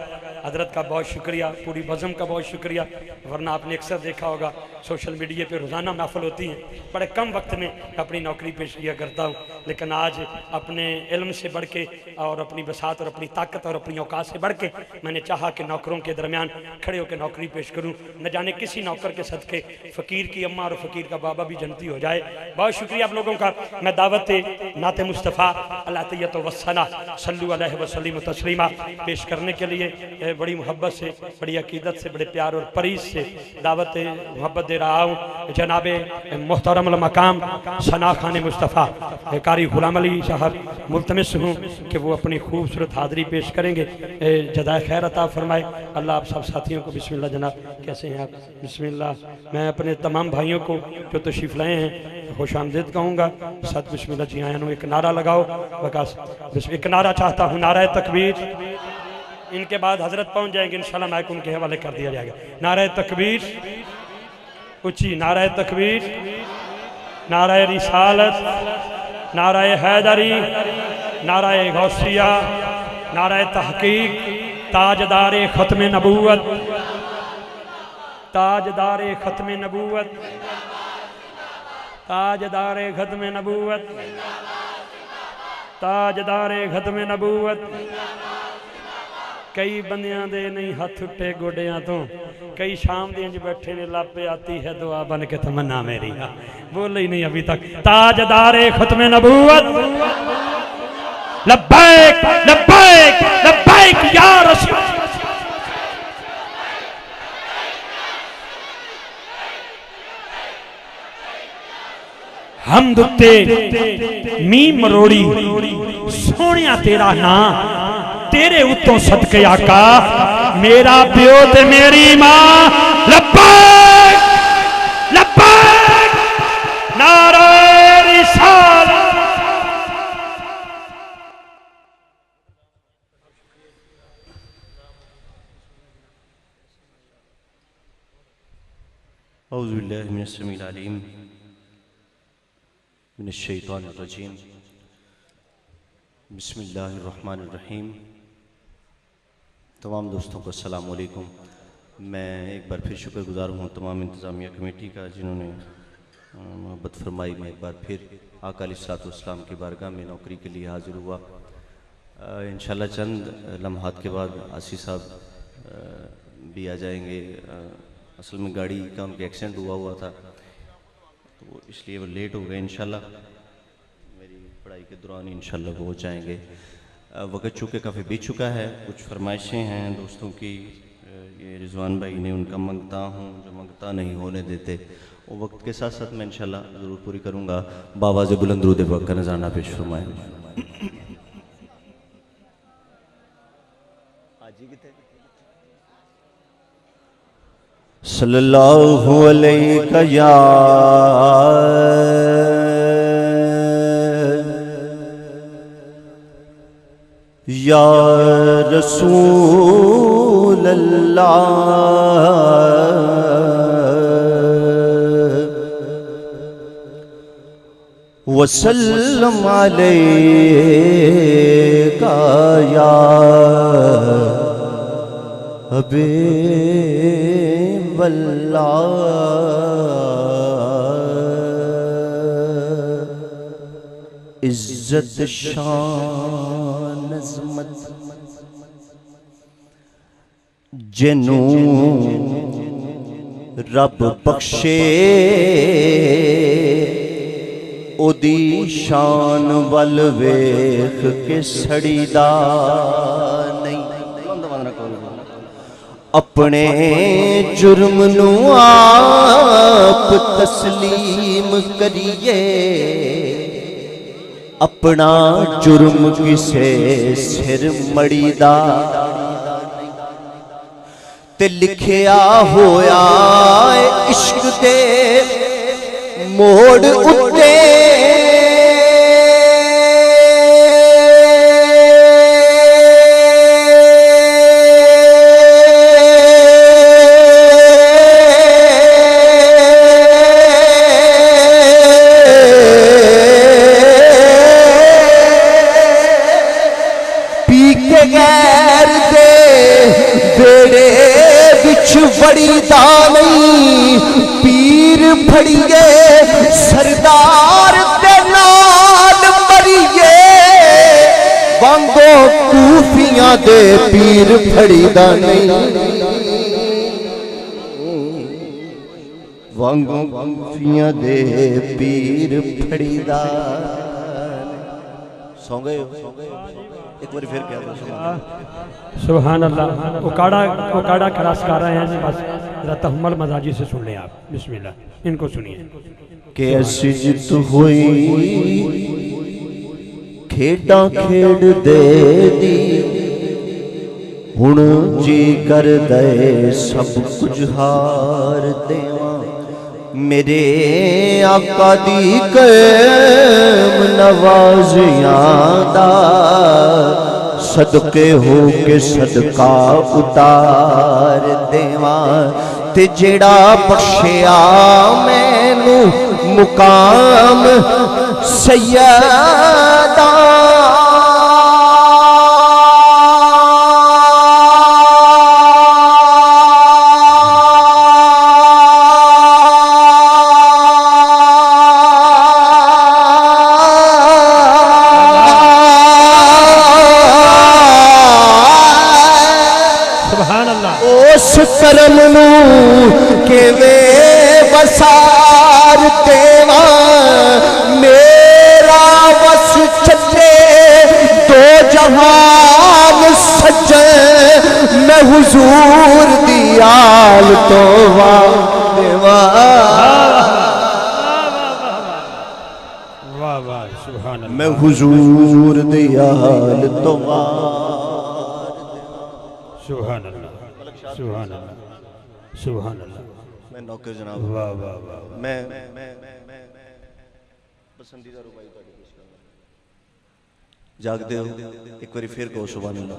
हजरत का बहुत शुक्रिया, पूरी बज़म का बहुत शुक्रिया, वरना आपने अक्सर देखा होगा सोशल मीडिया पे रोज़ाना महफिल होती हैं, बड़े कम वक्त में अपनी नौकरी पेश किया करता हूँ, लेकिन आज अपने इल्म से बढ़ के और अपनी बसात और अपनी ताकत और अपनी औकात से बढ़ के मैंने चाहा कि नौकरों के दरमियान खड़े होकर नौकरी पेश करूँ। न जाने किसी नौकर के सदक़े फ़कीर की अम्मा और फ़कीर का बाबा भी जन्नती हो जाए। बहुत शुक्रिया आप लोगों का। मैं दावत नाते मुस्तफ़ा अल्लाह वसना सल्लु अलैहि वसल्लम तस्लीमा पेश करने के लिए बड़ी मोहब्बत से, बड़ी अकीदत से, बड़े प्यार और परीज से दावत मोहब्बत दे रहा हूँ जनाब मुहतरम मकाम सना खान मुस्तफ़ा कारी गुलाम अली साहब। मुल्तमिस हूँ कि वो अपनी खूबसूरत हाज़री पेश करेंगे। जज़ाए खैर अता फरमाए अल्लाह। आप सब साथियों को बिस्मिल्लाह। जनाब कैसे हैं आप? बिस्मिल्लाह। मैं अपने तमाम भाइयों को जो तशरीफ़ लाए हैं खुश आमदीद कहूँगा। सत बिस्मिल्लाह जी आया एक नारा लगाओ बकास। एक नारा चाहता हूँ, नारा तकबीर। इनके बाद हजरत पहुँच जाएंगे इंशाल्लाह, माइक उनके हवाले कर दिया जाएगा। नारा तकबीर ऊँची, नारा तकबीर, नारा रिसालत, नारा हैदरी, नारा गौसिया, नारा तहकीक, ताजदार खत्म नबूवत, ताजदार खत्म नबूवत, ताजदार खत्म नबूवत, ताजदार खत्म नबूवत। कई बंदियां दे नहीं हाथ उठे गोडियां तो, कई शाम दिन बैठे ने लापे आती है दुआ बन के तमन्ना मेरी। बोले ही नहीं अभी तक। ताजदार खत्म नबूवत, लब्बैक लब्बैक लब्बैक या रसूल। हम दुत्ते मीम मरोड़ी सोनिया तेरा नाम, तेरे उत्तों सदके आका मेरा प्यो ते मेरी मां। लब्बैक लब्बैक नारा रिसालत। औज़ु बिल्लाहि मिनश शमील अलीम मिनश शैतानिर रजीम। बिस्मिल्लाहिर रहमानिर रहीम। तमाम दोस्तों को अस्सलाम वालेकुम। मैं एक बार फिर शुक्रगुजार हूँ तमाम इंतज़ामिया कमेटी का जिन्होंने मोहब्बत फरमाई। मैं एक बार फिर आका अलैहिस्सलाम की बारगाह में नौकरी के लिए हाज़िर हुआ। इंशाल्लाह चंद लम्हात के बाद आसी साहब भी आ जाएंगे। असल में गाड़ी का उनके एक्सीडेंट हुआ था तो इसलिए वो लेट हो गए। इंशाल्लाह मेरी पढ़ाई के दौरान इंशाल्लाह वो हो जाएंगे। वक्त चूँकि काफ़ी बीत चुका है, कुछ फरमाइशें हैं दोस्तों की। ये रिजवान भाई ने उनका मंगता हूँ जो मंगता नहीं होने देते, वो वक्त के साथ साथ मैं इंशाल्लाह ज़रूर पूरी करूँगा। बावाज़ बुलंद दुरूद पाक का नज़राना पेश फरमाएं। सल्लल्लाहु अलैहि या रसूल अल्लाह वसल्लम अलैका या हबीब अल्लाह। इज्जत शान अज़मत जिनू रब बख्शे ओदी शान वल वेख के सड़ीदा नहीं। अपने जुर्म नू आप तस्लीम करिए, अपना जुर्म किसे सिर मड़ीदा। ते लिखिया होया इश्क दे मोड़ उते फड़िए सरदार दे नाल मरिए वांगो कूफियां दे पीर फड़ीदा नहीं वांगो कूफियां दे पीर फड़ीदा सो गए एक बार फिर क्या सुभान अल्लाह। उकाड़ा खलास कर रहे हैं बस जरा तहम्मुल मजाजी से सुन लें आप। बिस्मिल्लाह इनको सुनिए। के ऐसी जित हुई खेड़ा खेड़ दे दी हुण जी कर दे सब कुछ हार देवा मेरे आका दी करम नवाजियां दा सदके हो के सदका उतार देवा ते जेड़ा बख्शिया मैनू मुकाम सैयदा करम नू के वे बसार देवा मेरा बस चले दो जहान सज्जन मैं हुजूर दी आल तो देवा वाह वाह सुभान अल्लाह। मैं हुजूर दी आल तो सुभान अल्लाह सुभान अल्लाह सुभान अल्लाह। मैं नौकर जनाब वाह वाह वाह। मैं पसंदीदा रुबाई तुहाडी पेश करना जागदे हो एक बारी फिर कहो सुभान अल्लाह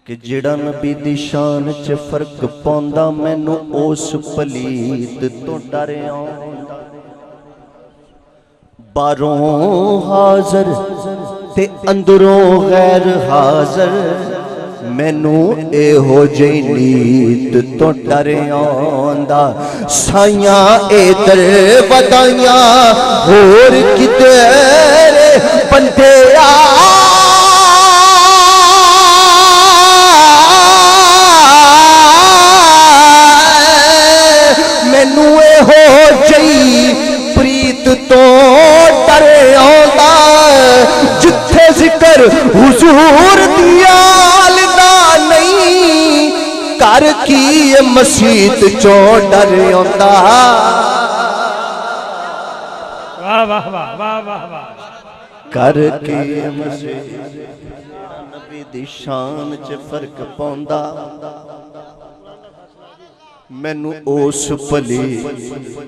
कि जेड़ा नबी दी शान च फर्क पाउंदा मैनू उस पलीत तो डर आउंदा बारों हाज़र ते अंदरों गैर हाज़र मैनू एहो जी नीत तो डर आंदा साइयां इधर बदाइयां होर किधर बंदे मैनू एहो जी प्रीत तो डर आंदा जिथे जिक्र हुजूर दिया कर की मसीत चो डर आंदा वाह वाह वाह वाह वाह वाह। कर की मसीत नबी दी शान च फर्क पाउंदा मैनू उस भली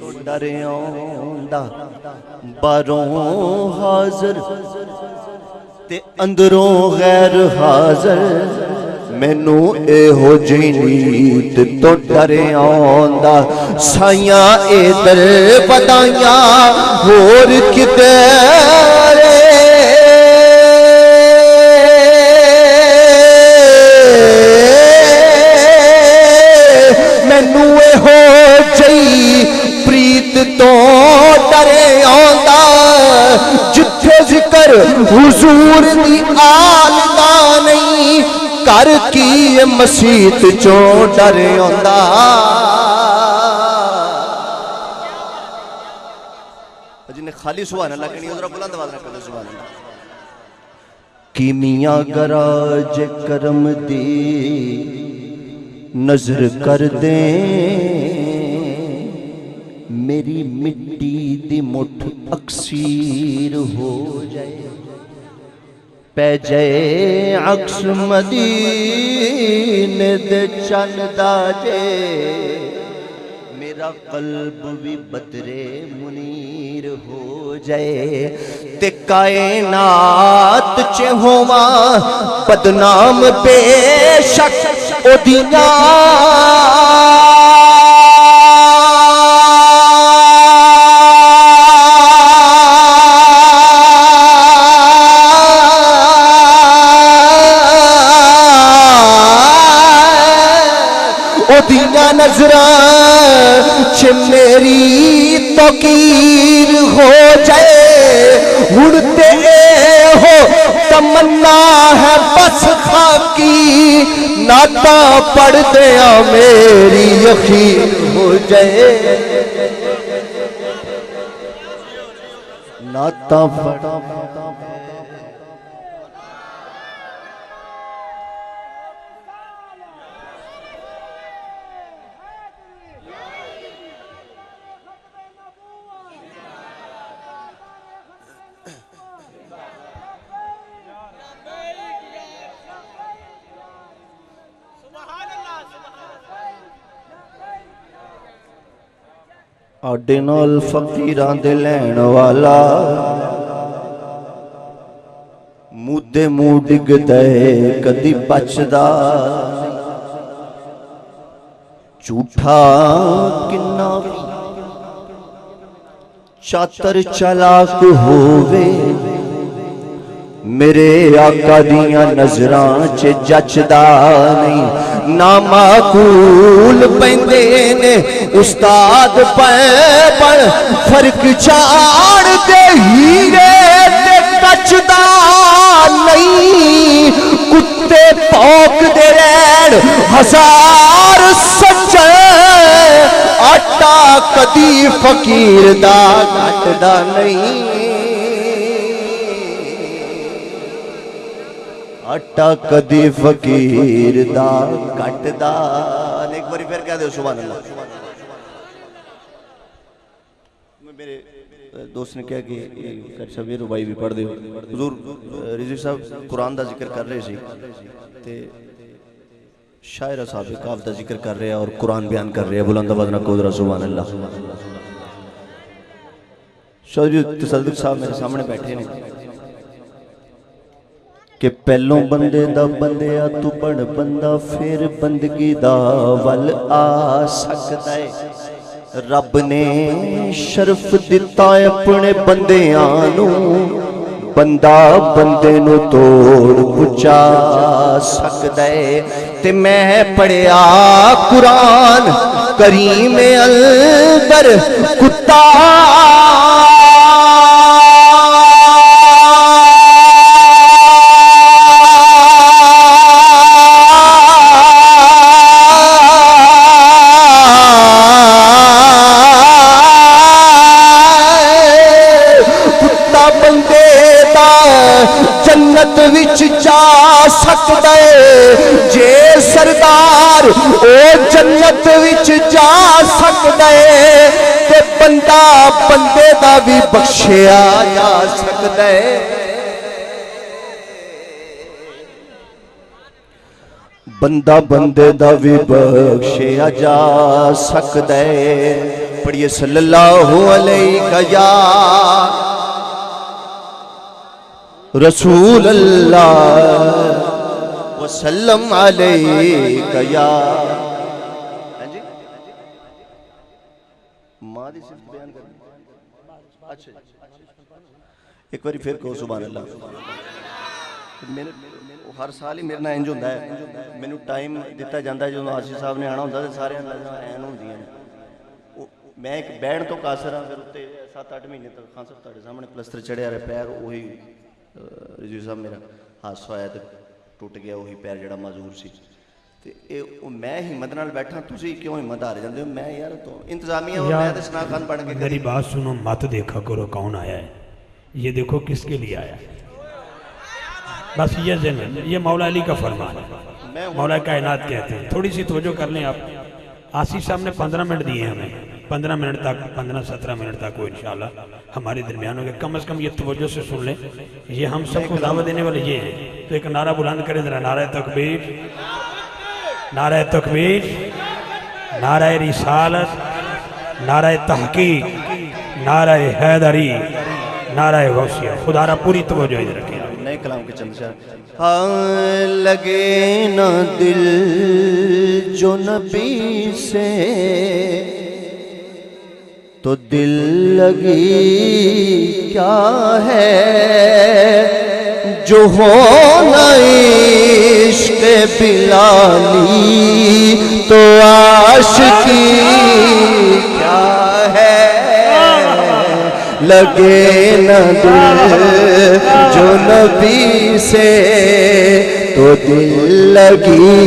तो डर आंदा बारों हाज़र ते अंदरों गैर हाज़र मैनू एहो जी नीत तो डर आंदा साइयां इधर बदाइयां होर किधर मैनू एहो जी प्रीत तो डर आंदा जिथे जिक्र हुजूर दी आल दा नहीं कर की मसीत चो डर आंदा जिन्हें खाली सुभान अल्लाह कहनी उधर बुलंद आवाज में कहो सुभान अल्लाह कि मियां गराज करम दी नजर कर दे मेरी मिट्टी दी मुठ अक्सीर हो जाए पै जाए अक्स मदीने दे चंदा जे मेरा कल्ब भी बदरे मुनीर हो जाए ते कायनात च होवा बदनाम बेशक ओदियां नजरा च मेरी तौकीर हो जाए हुण ते हो तमन्ना है बस खाकी नाता पढ़ दिया मेरी यकीन हो जाए नाता आडे नाल फकीरां दे लैण वाला मुद्दे मुंह डिगदा कदी बचदा झूठा किन्ना चातर चालाक होवे मेरे आका दियां नजरां च जचदा नहीं ना माकूल पैंदे ने उस्ताद पैण फर्क चाड़ दे हीरे ते कचदा नहीं कुत्ते भौंकदे रहन हजार सच्चे आटा कदी फकीर दा घटदा नहीं आटा कदी फकीर दा घटदा। एक बार फिर कह दो सुभान अल्लाह। मेरे दोस्त ने कहा कि सवेर भाई भी पढ़ दो हुजूर रिजवी साहब कुरान का जिक्र कर रहे सी ते शायर साहब काफ का जिक्र कर रहे हैं और कुरान बयान कर रहे हैं बुलंद आवाज़ नाल कोदरा सुभान अल्लाह। चौधरी तसद्दुक साहब मेरे सामने बैठे ने कि पहलों बंदे दा बंदिया तू बड़ बंदा फिर बंदगी दा वल आ सकदा है। रब ने शर्फ दिता अपने बंदियां नू बंदा बंदे नू तोड़ पुचा सकदा है। ते मैं पढ़िया कुरान करीम अंदर कुत्ता जन्नत विच जा सकदा है जे सरदार ओ जन्नत विच जा सकदा है ते बंदा बंदे दा भी बख्शिया जा सकदा है। बंदा बंदे दा भी बख्शिया जा सकदा है। पढ़िए सल्लल्लाहु अलैहि या रसूल अल्लाह वसल्लम अलैका या मां दी सिर्फ बयान कर। अच्छा एक बार फिर कहो सुभान अल्लाह। मेरे हर साल ही मेरे नाल इंज हुंदा है मैनू टाइम दिता जाता है जो आसिफ साहब ने आना होंदा ते सारे ऐन होंदियां ने मैं एक बैठ तो कासर हाँ फिर उत्ते 7-8 महीने तक खान साहब तुहाडे सामने प्लस्तर चढ़िया रहा पैर वही रिजवी साहब मेरा हादसा आया तो टुट गया वही पैर जड़ा मजूर सी ते मैं हिम्मत नाल बैठा तुसी क्यों हिम्मत हारे जाते हो। मैं यार तो इंतजामिया मैं तो सना खान बन के मेरी बात सुनो मत देखा करो कौन आया है ये देखो किसके लिए आया है। बस ये मौला अली का फरमान है मौला कायनात कहते हैं। थोड़ी सी तवज्जो कर लें आप। आसिफ साहब ने 15 मिनट दिए हमें 15 मिनट तक 15-17 मिनट तक वो इंशाल्लाह हमारे दरमियान होंगे। कम से कम ये तवज्जो से सुन लें ये हम सबको दावत देने वाले ये हैं। तो एक नारा बुलंद करें जरा नारा तकबीर नारा तकबीर नारा रिसालत नारा तहकीक नारा हैदरी नारा गौसिया। खुदारा पूरी तवज्जो इधर रखें। नए कलाम के चंद शायर। हाँ लगे ना दिल जो नबी से तो दिल लगी क्या है जो हो न इश्क़ बिलाली तो आशिकी क्या लगे न दिल जो नबी से तो दिल लगी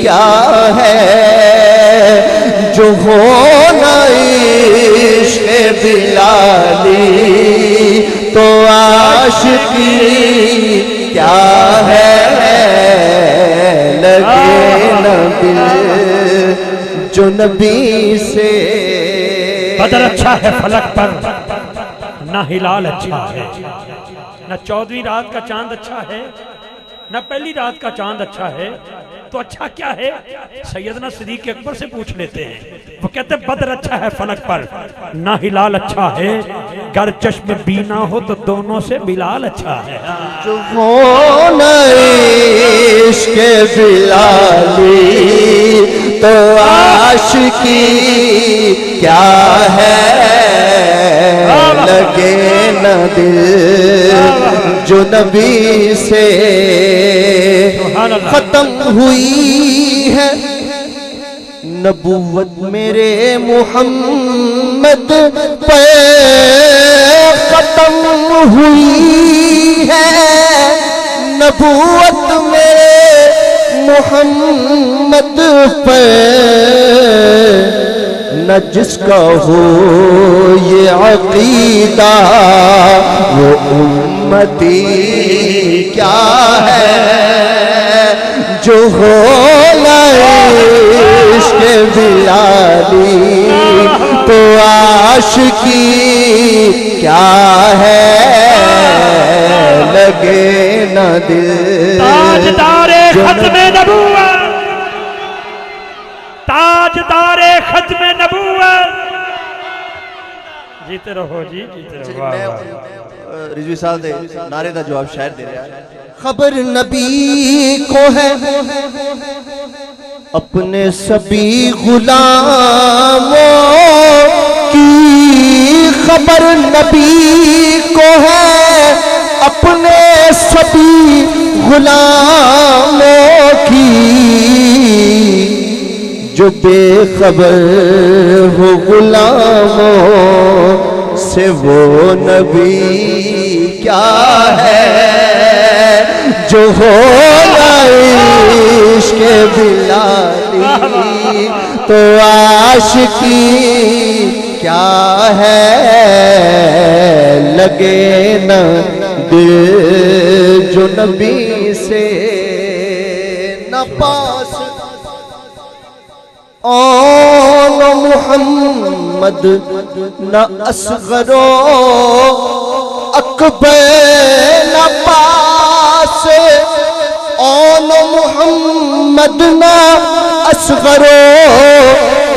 क्या है जो हो न इश्क़ बिलाली तो आशिकी क्या है लगे न दिल जो नबी से। बदर अच्छा है फलक पर ना हिलाल अच्छा है, न 14वीं रात का चांद अच्छा है न पहली रात का चांद अच्छा है, तो अच्छा क्या है? सैयदना सिद्दीक़ अकबर से पूछ लेते हैं। वो कहते हैं बदर अच्छा है फलक पर ना हिलाल अच्छा है, गर चश्म बीना हो तो दोनों से बिलाल अच्छा है। जो हो न इश्क़ बिलाली तो आशिकी क्या है लगे न दिल जो नबी से। खत्म हुई है नबूवत मेरे मोहम्मद पे, खत्म हुई है नबूवत मेरे मोहम्मद पे, न जिसका हो ये अकीदा वो उम्मती क्या है जो हो न इश्क़ बिलाली तो आशिकी क्या है लगे न दिल। ताजदारे खत्मे नबूवत, ताजदारे खत्मे नबूवत, जीते रहो जी जीते रहो। रिजवी साहब दे नारे का जवाब शायर दे रहा है। खबर नबी को है अपने सभी गुलामों की, खबर नबी को है अपने सभी गुलामों की, जो बेखबर हो गुलामों से वो नबी क्या है जो हो इश्क़ बिलाली तो आशिकी क्या है लगे न दिल जो नबी से। न पास ओन मुहम्मद न असगरो अकबर न पास ओन मुहम्मद न असगरो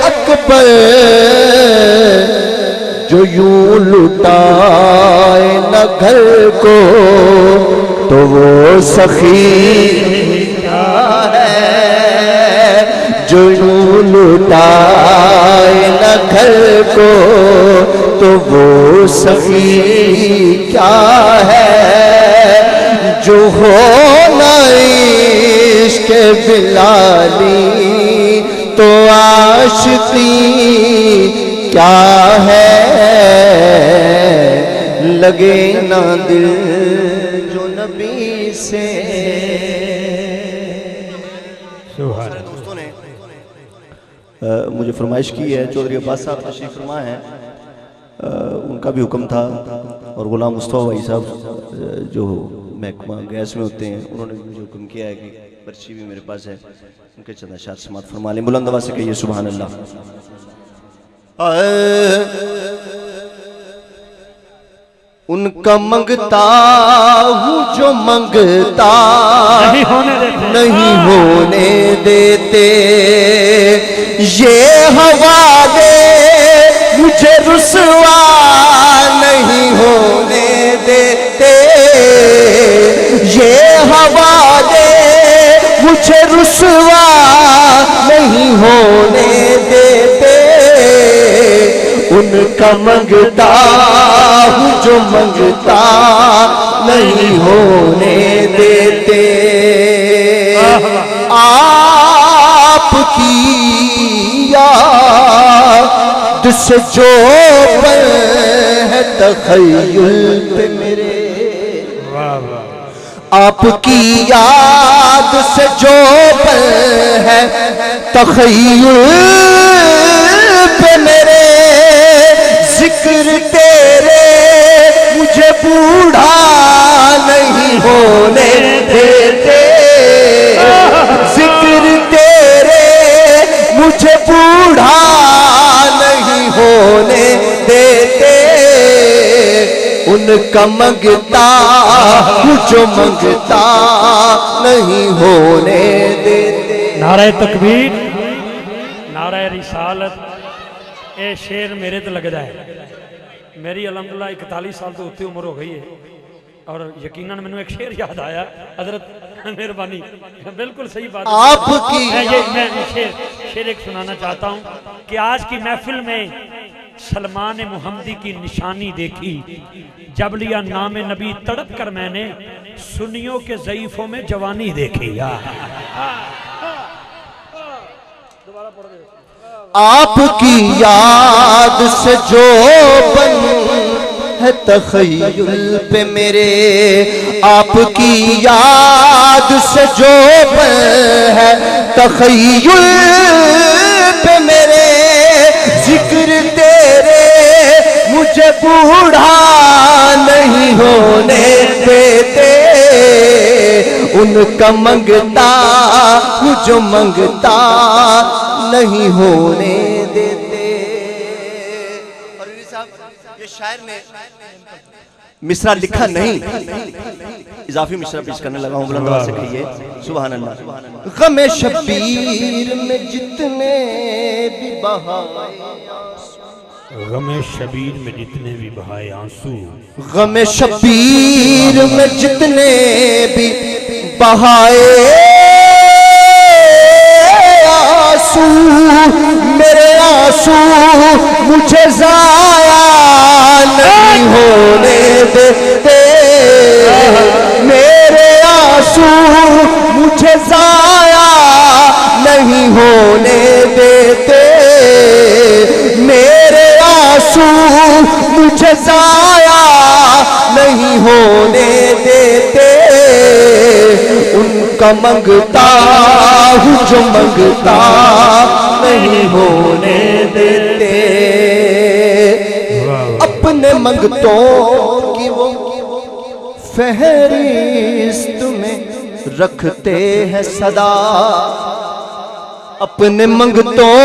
अकबर, जो यूं लुटाए न घर को तो वो सखी है, जो यूं लुटाए न घर को तो वो सखी क्या है जो हो न इश्क़ बिलाली तो आशिकी क्या है लगे ना दिल जो नबी से। दोस्तों ने मुझे फरमाइश की है, चौधरी अब्बास साहब तशरीफ फरमा हैं, उनका भी हुक्म था और गुलाम मुस्तफ़ा भाई साहब जो महकमा गैस में होते हैं उन्होंने मुझे हुक्म किया है कि पर्ची भी मेरे पास है, उनके चंद अशार समात फरमा लें। बुलंद आवाज़ से कहिए सुभान अल्लाह। उनका मंगता हूँ जो मंगता नहीं होने देते, ये हवाले मुझे रुसवा नहीं होने देते, ये हवाले मुझे रुसवा नहीं होने देते। उनका मंगता हूँ जो मंगता नहीं होने देते, आपकी याद से जो है तखय्युल पे मेरे, वाह वाह, आपकी याद से जो पल है तखय्युल पे मेरे, जिक्र तेरे मुझे बूढ़ा नहीं होने देते, जिक्र तेरे मुझे बूढ़ा नहीं होने देते, उनका मंगता मुझे मंगता नहीं होने देते। नारे तकबीर, नारे रिसालत। ये शेर मेरे तो लगता है, मेरी अलहमदुलिल्लाह 41 साल तो उत्ते उम्र हो गई है, और यकीनन मैंने एक शेर याद आया। हजरत मेहरबानी, बिल्कुल सही बात आपकी मैं शेर एक सुनाना चाहता हूँ कि आज की महफिल में सलमान मुहम्मदी की निशानी देखी, जब लिया नाम नबी तड़प कर मैंने, सुन्नियों के ज़ईफों में जवानी देखी। आपकी याद से जो बन है तखय्युल पे मेरे, आपकी याद से जो बन है तखय्युल पे मेरे, जिक्र तेरे मुझे बूढ़ा नहीं होने देते, उनका मंगता मुझे मंगता नहीं होने देते। और ये शायर ने मिसरा लिखा नहीं, इजाफी मिसरा पेश करने लगा हूं, बुलंद आवाज से कहिए सुभान अल्लाह। गमे शबीर में जितने भी बहाए, गमे शबीर में जितने भी बहाए आंसू, गमे शबीर में जितने भी बहाए आंसू, मेरे आंसू मुझे ज़ाया नहीं होने देते, मेरे आंसू मुझे ज़ाया नहीं होने देते, मेरे आंसू मुझे ज़ाया नहीं होने देते, उनका मंगता हूँ जो मंगता नहीं होने देते, अपने मंगतों की वो फहरिस्त में रखते हैं सदा, अपने मंगतों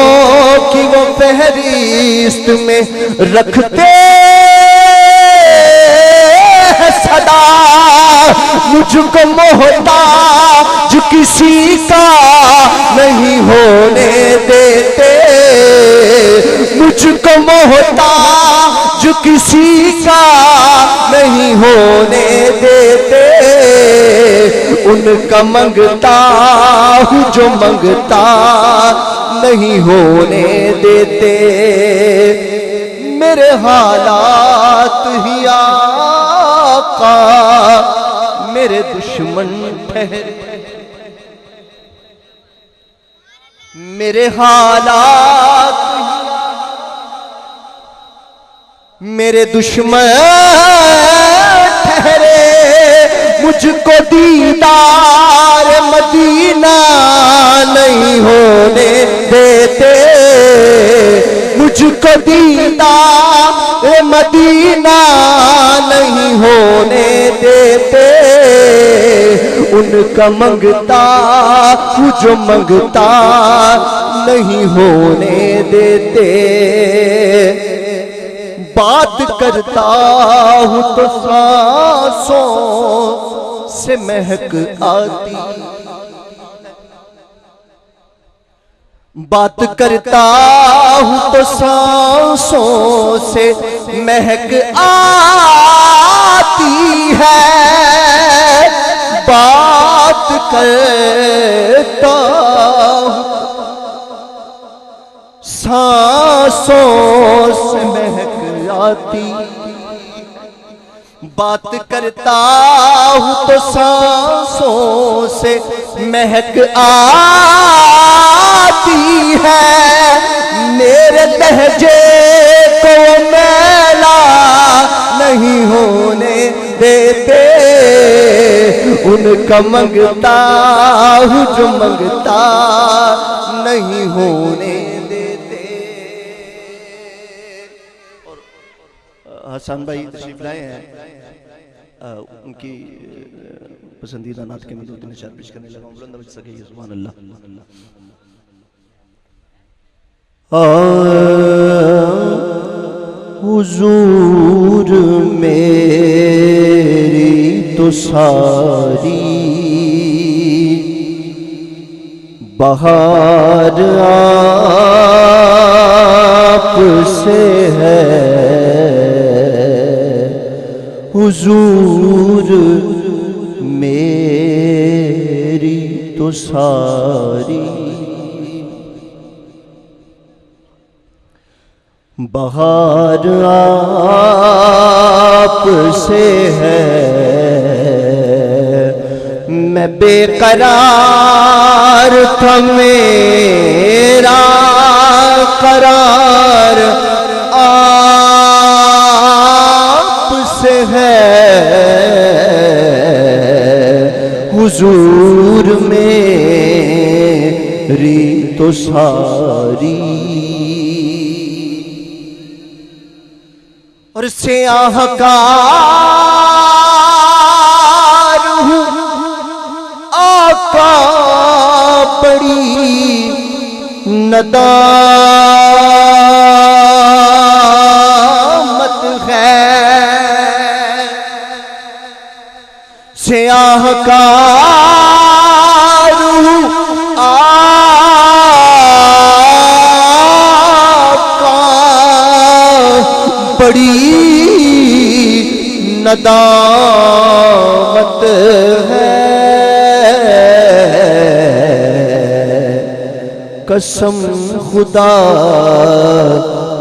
की वो फहरिस्त में रखते हैं सदा, मुझको मोहताज किसी का नहीं होने देते, मुझको मोहताज किसी का नहीं होने देते, उनका मंगता हूँ जो मंगता नहीं होने देते, मेरे हालात ही आका मेरे दुश्मन ठहरे, मेरे हालात मेरे दुश्मन ठहरे, मुझको दीदार मदीना नहीं होने देते, मुझको दीदार मदीना नहीं होने देते, उनका मंगता जो मंगता नहीं होने देते, बात करता हूँ तो सांसों से महक आती, बात करता हूँ तो सांसों से महक आती है, बात करता हूँ सांसों से महक आती, बात करता हूँ तो सांसों से महक आती है, मेरे लहजे को मैला उनका मंगता हूँ जो मंगता नहीं होने देते। और हसन भाई तशरीफ लाए हैं, उनकी पसंदीदा नात के मैं 2-3 अशआर पेश करने लगा हूँ। बुलंद बज सके सुभान अल्लाह। हुजूर मेरी तो सारी बहार आप से है, हुजूर मेरी तो सारी बहार आप से है। मैं बेकरार था मेरा करार आप से है, हुजूर मेरी तो सारी। और स्याहकार हूँ आका बड़ी नदामत है, स्याहकार हूँ आका बड़ी नदामत है। कसम खुदा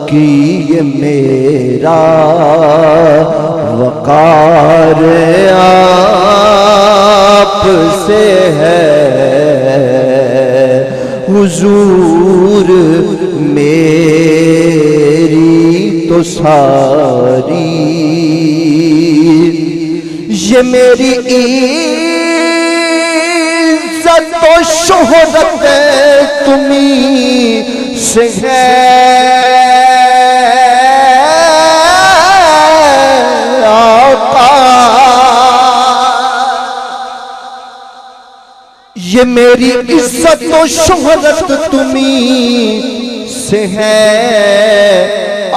की ये मेरा वकार आप से है, हुजूर मेरी तो सारी। ये मेरी इज्जत तो शोहरत तुम्हीं से है, आका। ये मेरी इज्जत तो शोहरत तुम्हीं से है,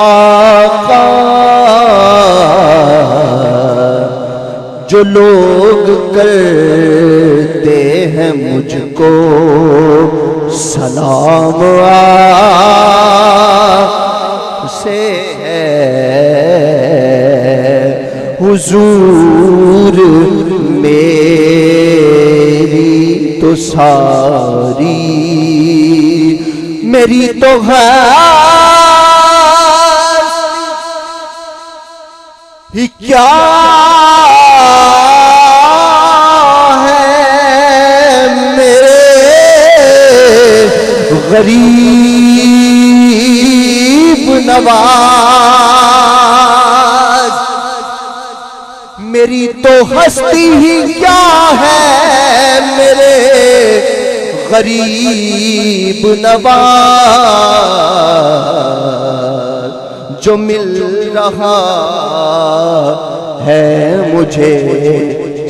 आका। जो लोग करते हैं मुझको सलाम आपसे है, हुजूर मेरी तो सारी। मेरी तो है ही क्या गरीब नवाज। मेरी तो हस्ती ही क्या है मेरे गरीब नवाज। जो मिल रहा है मुझे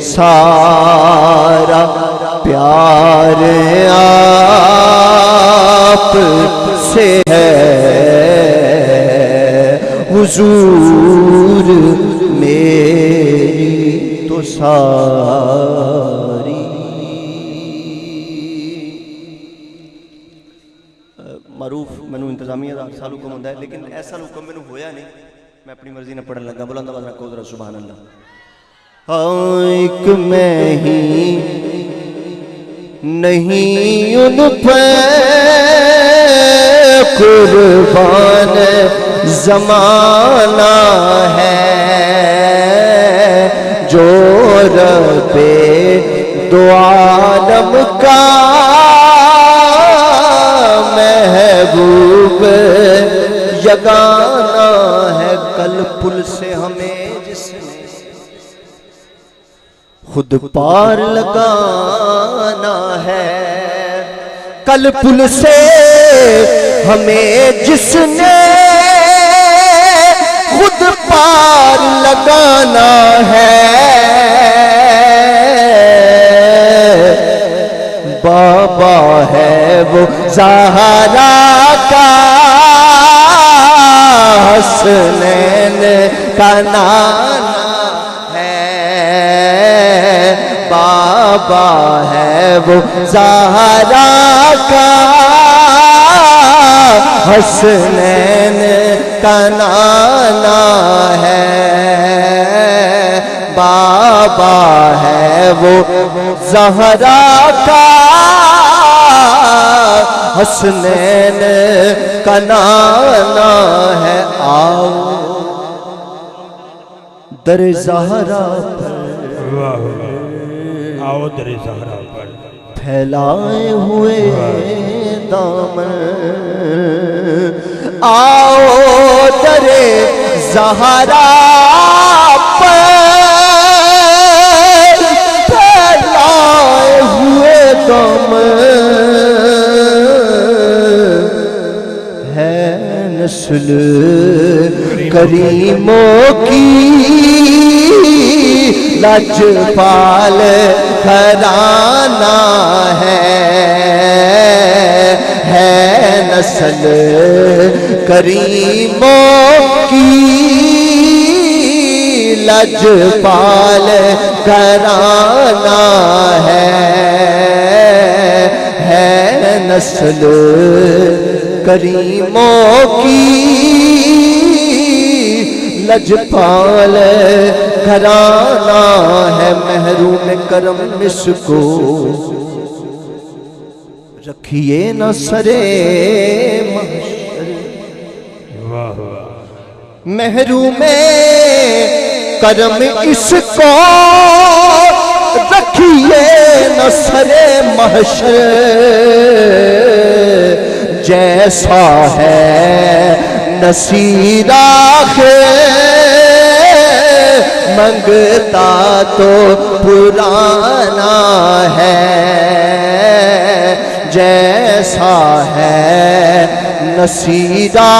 सारा प्यार आप से है, हुजूर मेरी तो सारी। मारूफ मैनू इंतजामिया का साल हुक्म होता है, लेकिन ऐसा हुक्म मैनू होया नहीं, मैं अपनी मर्जी ने पढ़न लगा। बुलंद आवाज़ रखो जरा सुभान अल्लाह। हाँ एक मैं ही नहीं उन पे कुर्बान ज़माना है, जो रब्बे दो आलम का महबूब यगाना है। कल पुल से हमें जिसने खुद पार लगाना है। कल पुल से हमें जिसने खुद पार लगाना है, बाबा है वो ज़हरा का हसनैन का नाना है, बाबा है वो ज़हरा का हसनैन का नाना है, बाबा है वो ज़हरा का हसनैन का नाना है। आओ दर ज़हरा पर, वाह वाह, आओ दर ज़हरा पर फैलाए हुए दामन, आओ दर ज़हरा पर फैलाए हुए दामन, है नस्ल करीमों की लजपाल घराना है नस्ल करीमों की लजपाल घराना है नस्ल करीमों की लजपाल घराना है। महरूम करम इसको रखिए न सरे महशर, वाह वाह, महरूम करम इसको रखिए न सरे महशर, जैसा है नसीरा मंगता तो पुराना है, जैसा है नसीरा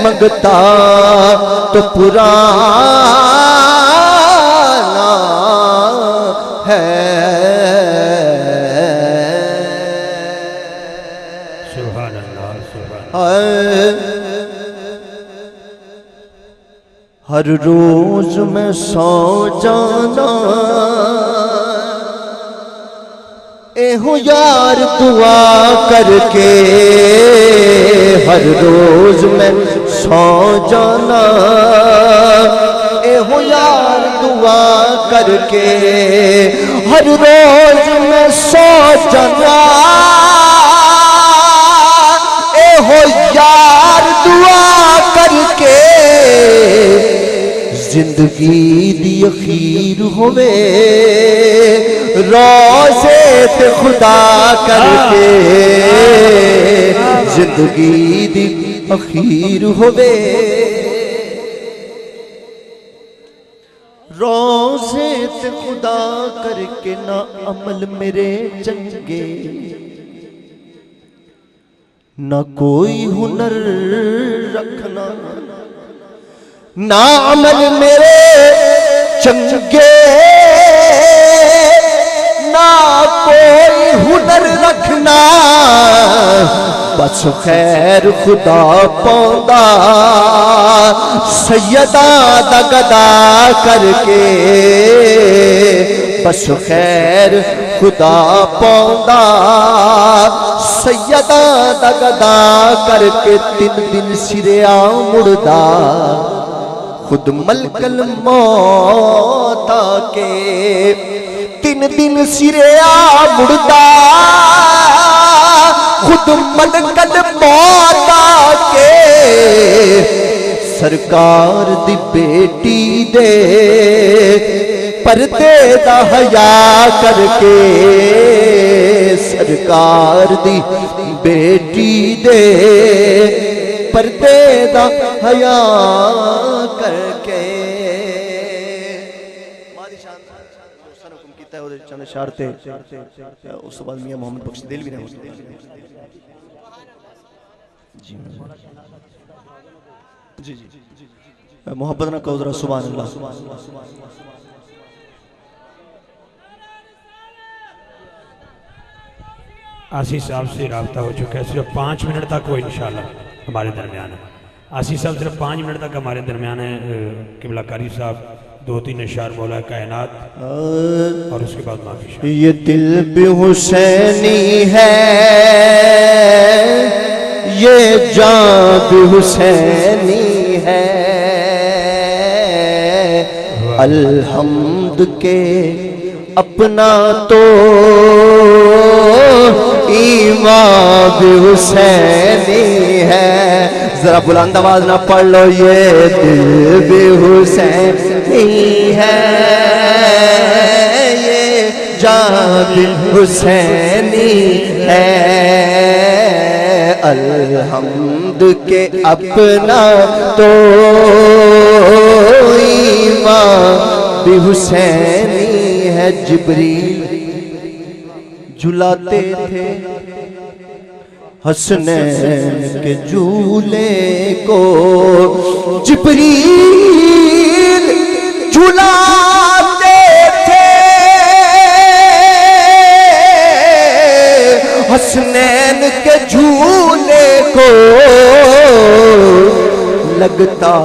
मंगता तो पुराना है। सुभान अल्लाह, सुभान। हर रोज मैं सो जाना एहो यार दुआ करके, हर रोज मैं सो जाना एहो यार दुआ करके, हर रोज मैं सो जाना एहो यार दुआ करके, जिंदगी दी अखीर होवे रोज़े ते खुदा करके, जिंदगी दी अखीर होवे रोज़े ते खुदा करके, ना अमल मेरे चंगे ना कोई हुनर रखना, ना अमल मेरे चंगे ना कोई हुनर रखना, बस खैर खुदा पौंदा सैयदा दा गदा करके, बस खैर खुदा पौंदा सैयदा दा गदा करके, तीन दिन सिरिया मुड़दा खुद मलकल मौत के, तीन दिन सिरिया मुड़दा खुद मलकल मौत के, सरकार दी बेटी दे पर्दे दा हया करके, सरकार दी बेटी दे पर्दे दा हया करके, चंद इशारते उस तो बाद मियां मोहम्मद बख्श दिल भी रहमत जी जी जी मोहब्बत ना कहो जरा सुभान अल्लाह। आशीष साहब से रब्ता हो चुका है, सिर्फ 5 मिनट तक वो इंशाल्लाह हमारे दरमियान है। आशीष साहब सिर्फ 5 मिनट तक हमारे दरमियान है। किबला कारी साहब 2-3 अशार मौला कायनात और उसके बाद माफी। ये दिल भी हुसैनी है, ये जान भी हुसैनी है, अल्हम्द के अपना तो ईमान भी हुसैनी है। जरा बुलंद आवाज ना पढ़ लो, ये दिल भी हुसैनी है, ये जान भी हुसैनी है, अल्हम्द के अपना तो ईमान भी हुसैनी है। जिब्रील झुलाते थे हसनैन के झूले को, जिब्रील झुलाते थे हसनैन के झूले को। लगता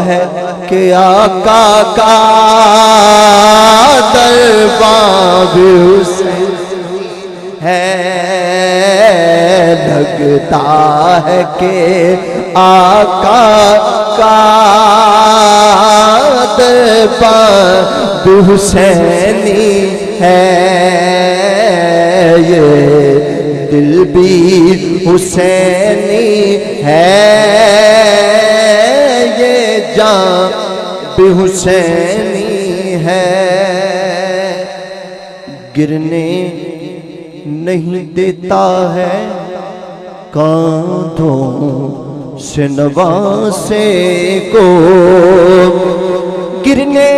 है कि आका का दरबार भी हुसैन है, लगता है कि आका का दरबार भी हुसैनी है, ये दिल भी हुसैनी है, ये जान भी हुसैनी है। गिरने नहीं देता है कांधों से नवासे को, गिरने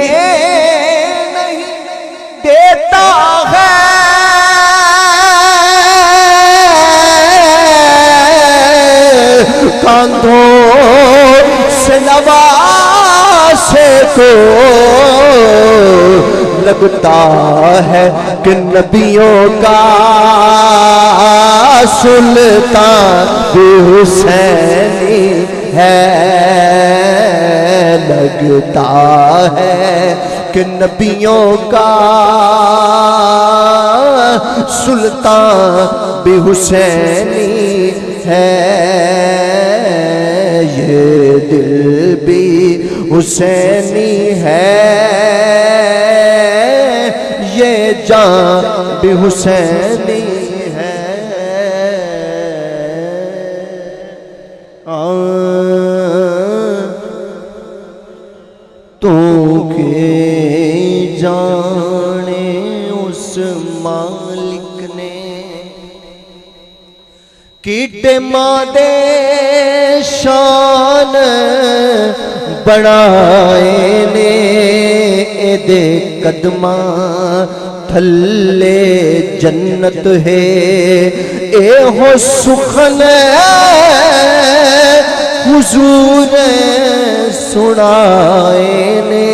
नहीं देता है कांधों से नवासे को। लगता है कि नबियों का सुल्तान भी हुसैनी है, लगता है कि नबियों का सुल्तान भी हुसैनी है, ये दिल भी हुसैनी है, ये जान भी हुसैनी है। तू के जाने उस मालिक ने कीटे मादे शान बनाए ने, एदे कदमा थल्ले जन्नत है, ए हो सुखन हुजूर सुनाए ने।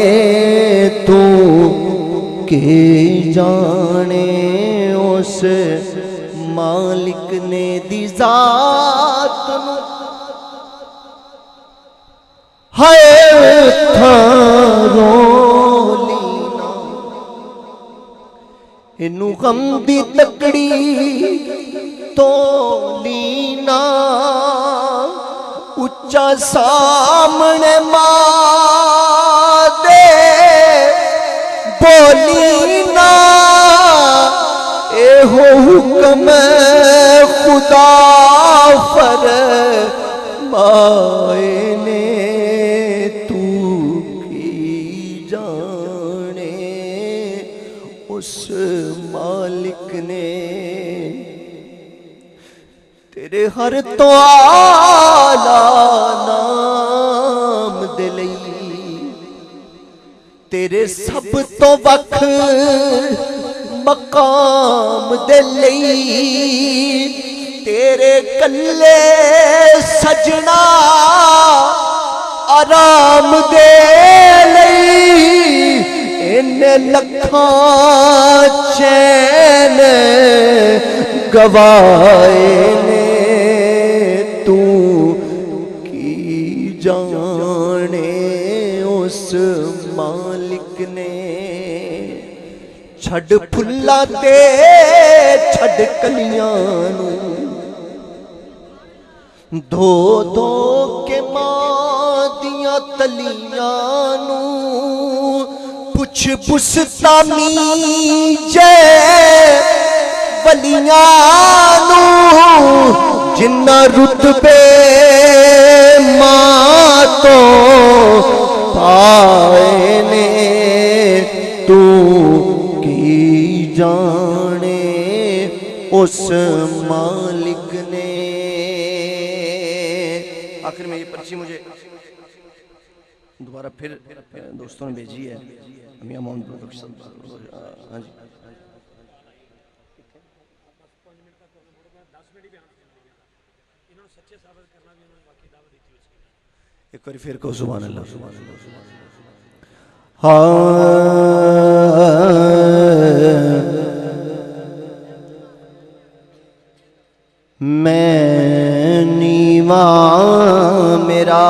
तू के जाने उस मालिक ने दी जात हाय थारो लीना, इनू गम दी तकड़ी तो लीना, उच्चा सामने मां दे बोली ना, ए हो हुक्म खुदा फर माए ने। तू की जाने उस मालिक ने तेरे हर तो आला नाम दे लई, तेरे सब तो वख मकाम दे लई तेरे कल्ले सजना आराम दे लई इन्ने लखां चैन गवाए ने तू की जाने उस मालिक ने छड़ फुल्ला ते छड़ कलियां धो धो के मां दियां तलियां पुछ पुछतानी जय वलियां जिन्ना रुतबे मां तो पाए ने तू की जाने उस मालिक ने। आखिर में ये पर्ची मुझे दोबारा फिर दोस्तों ने भेजी है मियां मोहम्मद। हाँ जी एक बार फिर को सुभान अल्लाह। मैं नीवा मेरा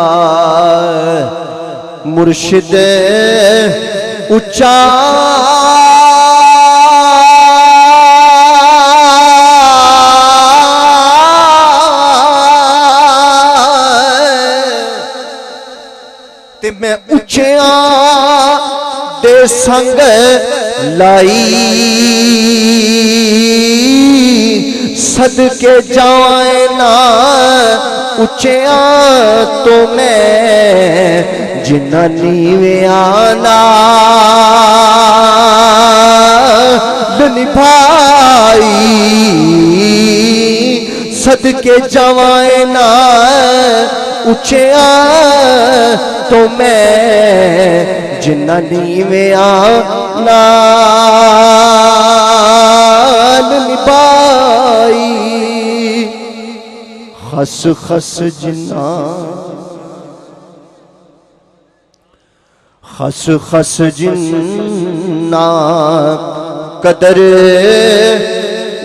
मुर्शिद ऊंचा ते मैं उच्चिया दे संग लाई सदके जाए ना उच्चिया तो मैं जिन्ना नीविया निभाई सदके जाए ना उच्चिया तो मैं जिन्ना नीविया निभाई खस खस जिन्ना खस खस जिन्ना कदर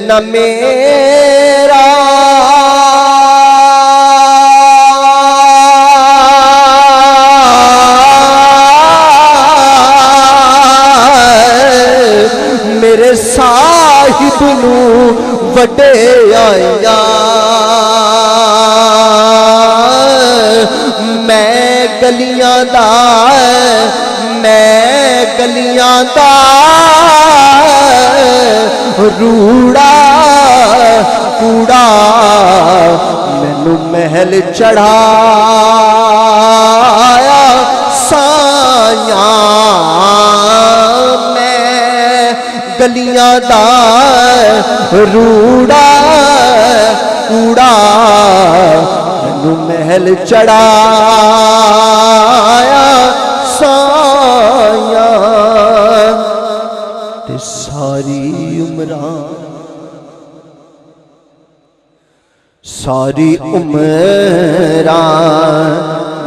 न मेरा मेरे साहिब नू वडे आया मैं गलियां दा रूड़ा कूड़ा मैनू महल चढ़ाया साया मैं गलियां दा रूड़ा कूड़ा मैनू महल चढ़ाया साया ते सारी उम्रा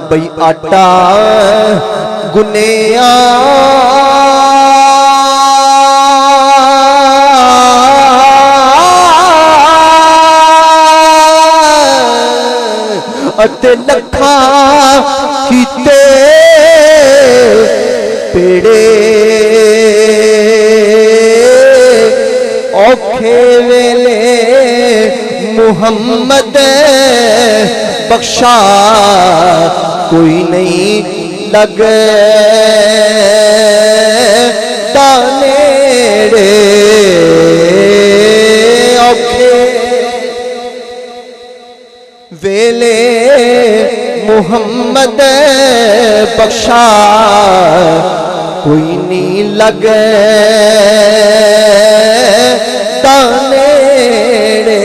बई आटा गुनेया अते लखा कीते पेड़े औखे वेले मुहम्मद बख्शा कोई नहीं लगे दानेड़े औखे वेले मुहम्मद बख्शा कोई नहीं लगे दानेड़े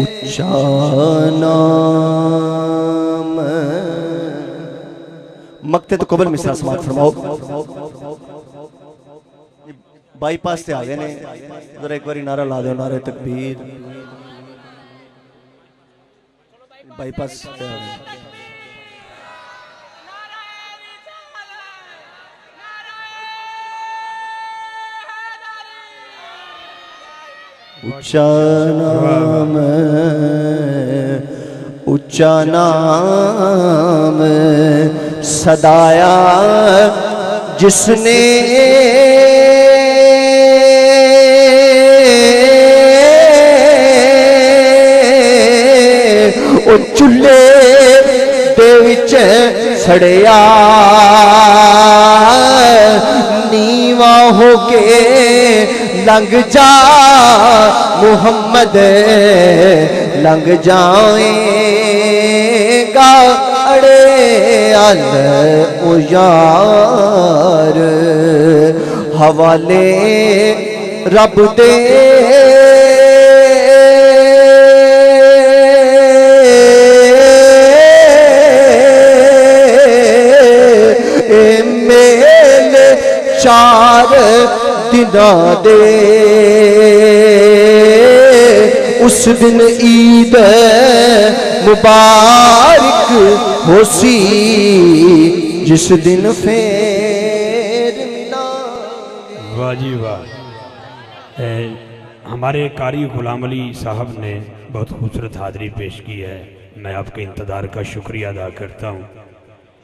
उच्चा नाम मक्ते तो कबल मिसरा समाप्त फरमाओ। बाईपास से आ गए ने, जरा एक बारी नारा ला दो, नारे तकबीर। बाईपास से आ गए। ऊंचा नाम सदाया जिसने, ओ चुल्हे दे विच सड़िया नीवा होके लंघ जा मुहम्मद, लंघ जाएगा अड़े अल ओ यार, हवाले रब दे मेल चार दिना दे, उस दिन ईद मुबारक होसी, जिस दिन फेर मिला। वाह जी वाह। हमारे कारी गुलाम अली साहब ने बहुत खूबसूरत हाज़री पेश की है। मैं आपके इंतज़ार का शुक्रिया अदा करता हूँ।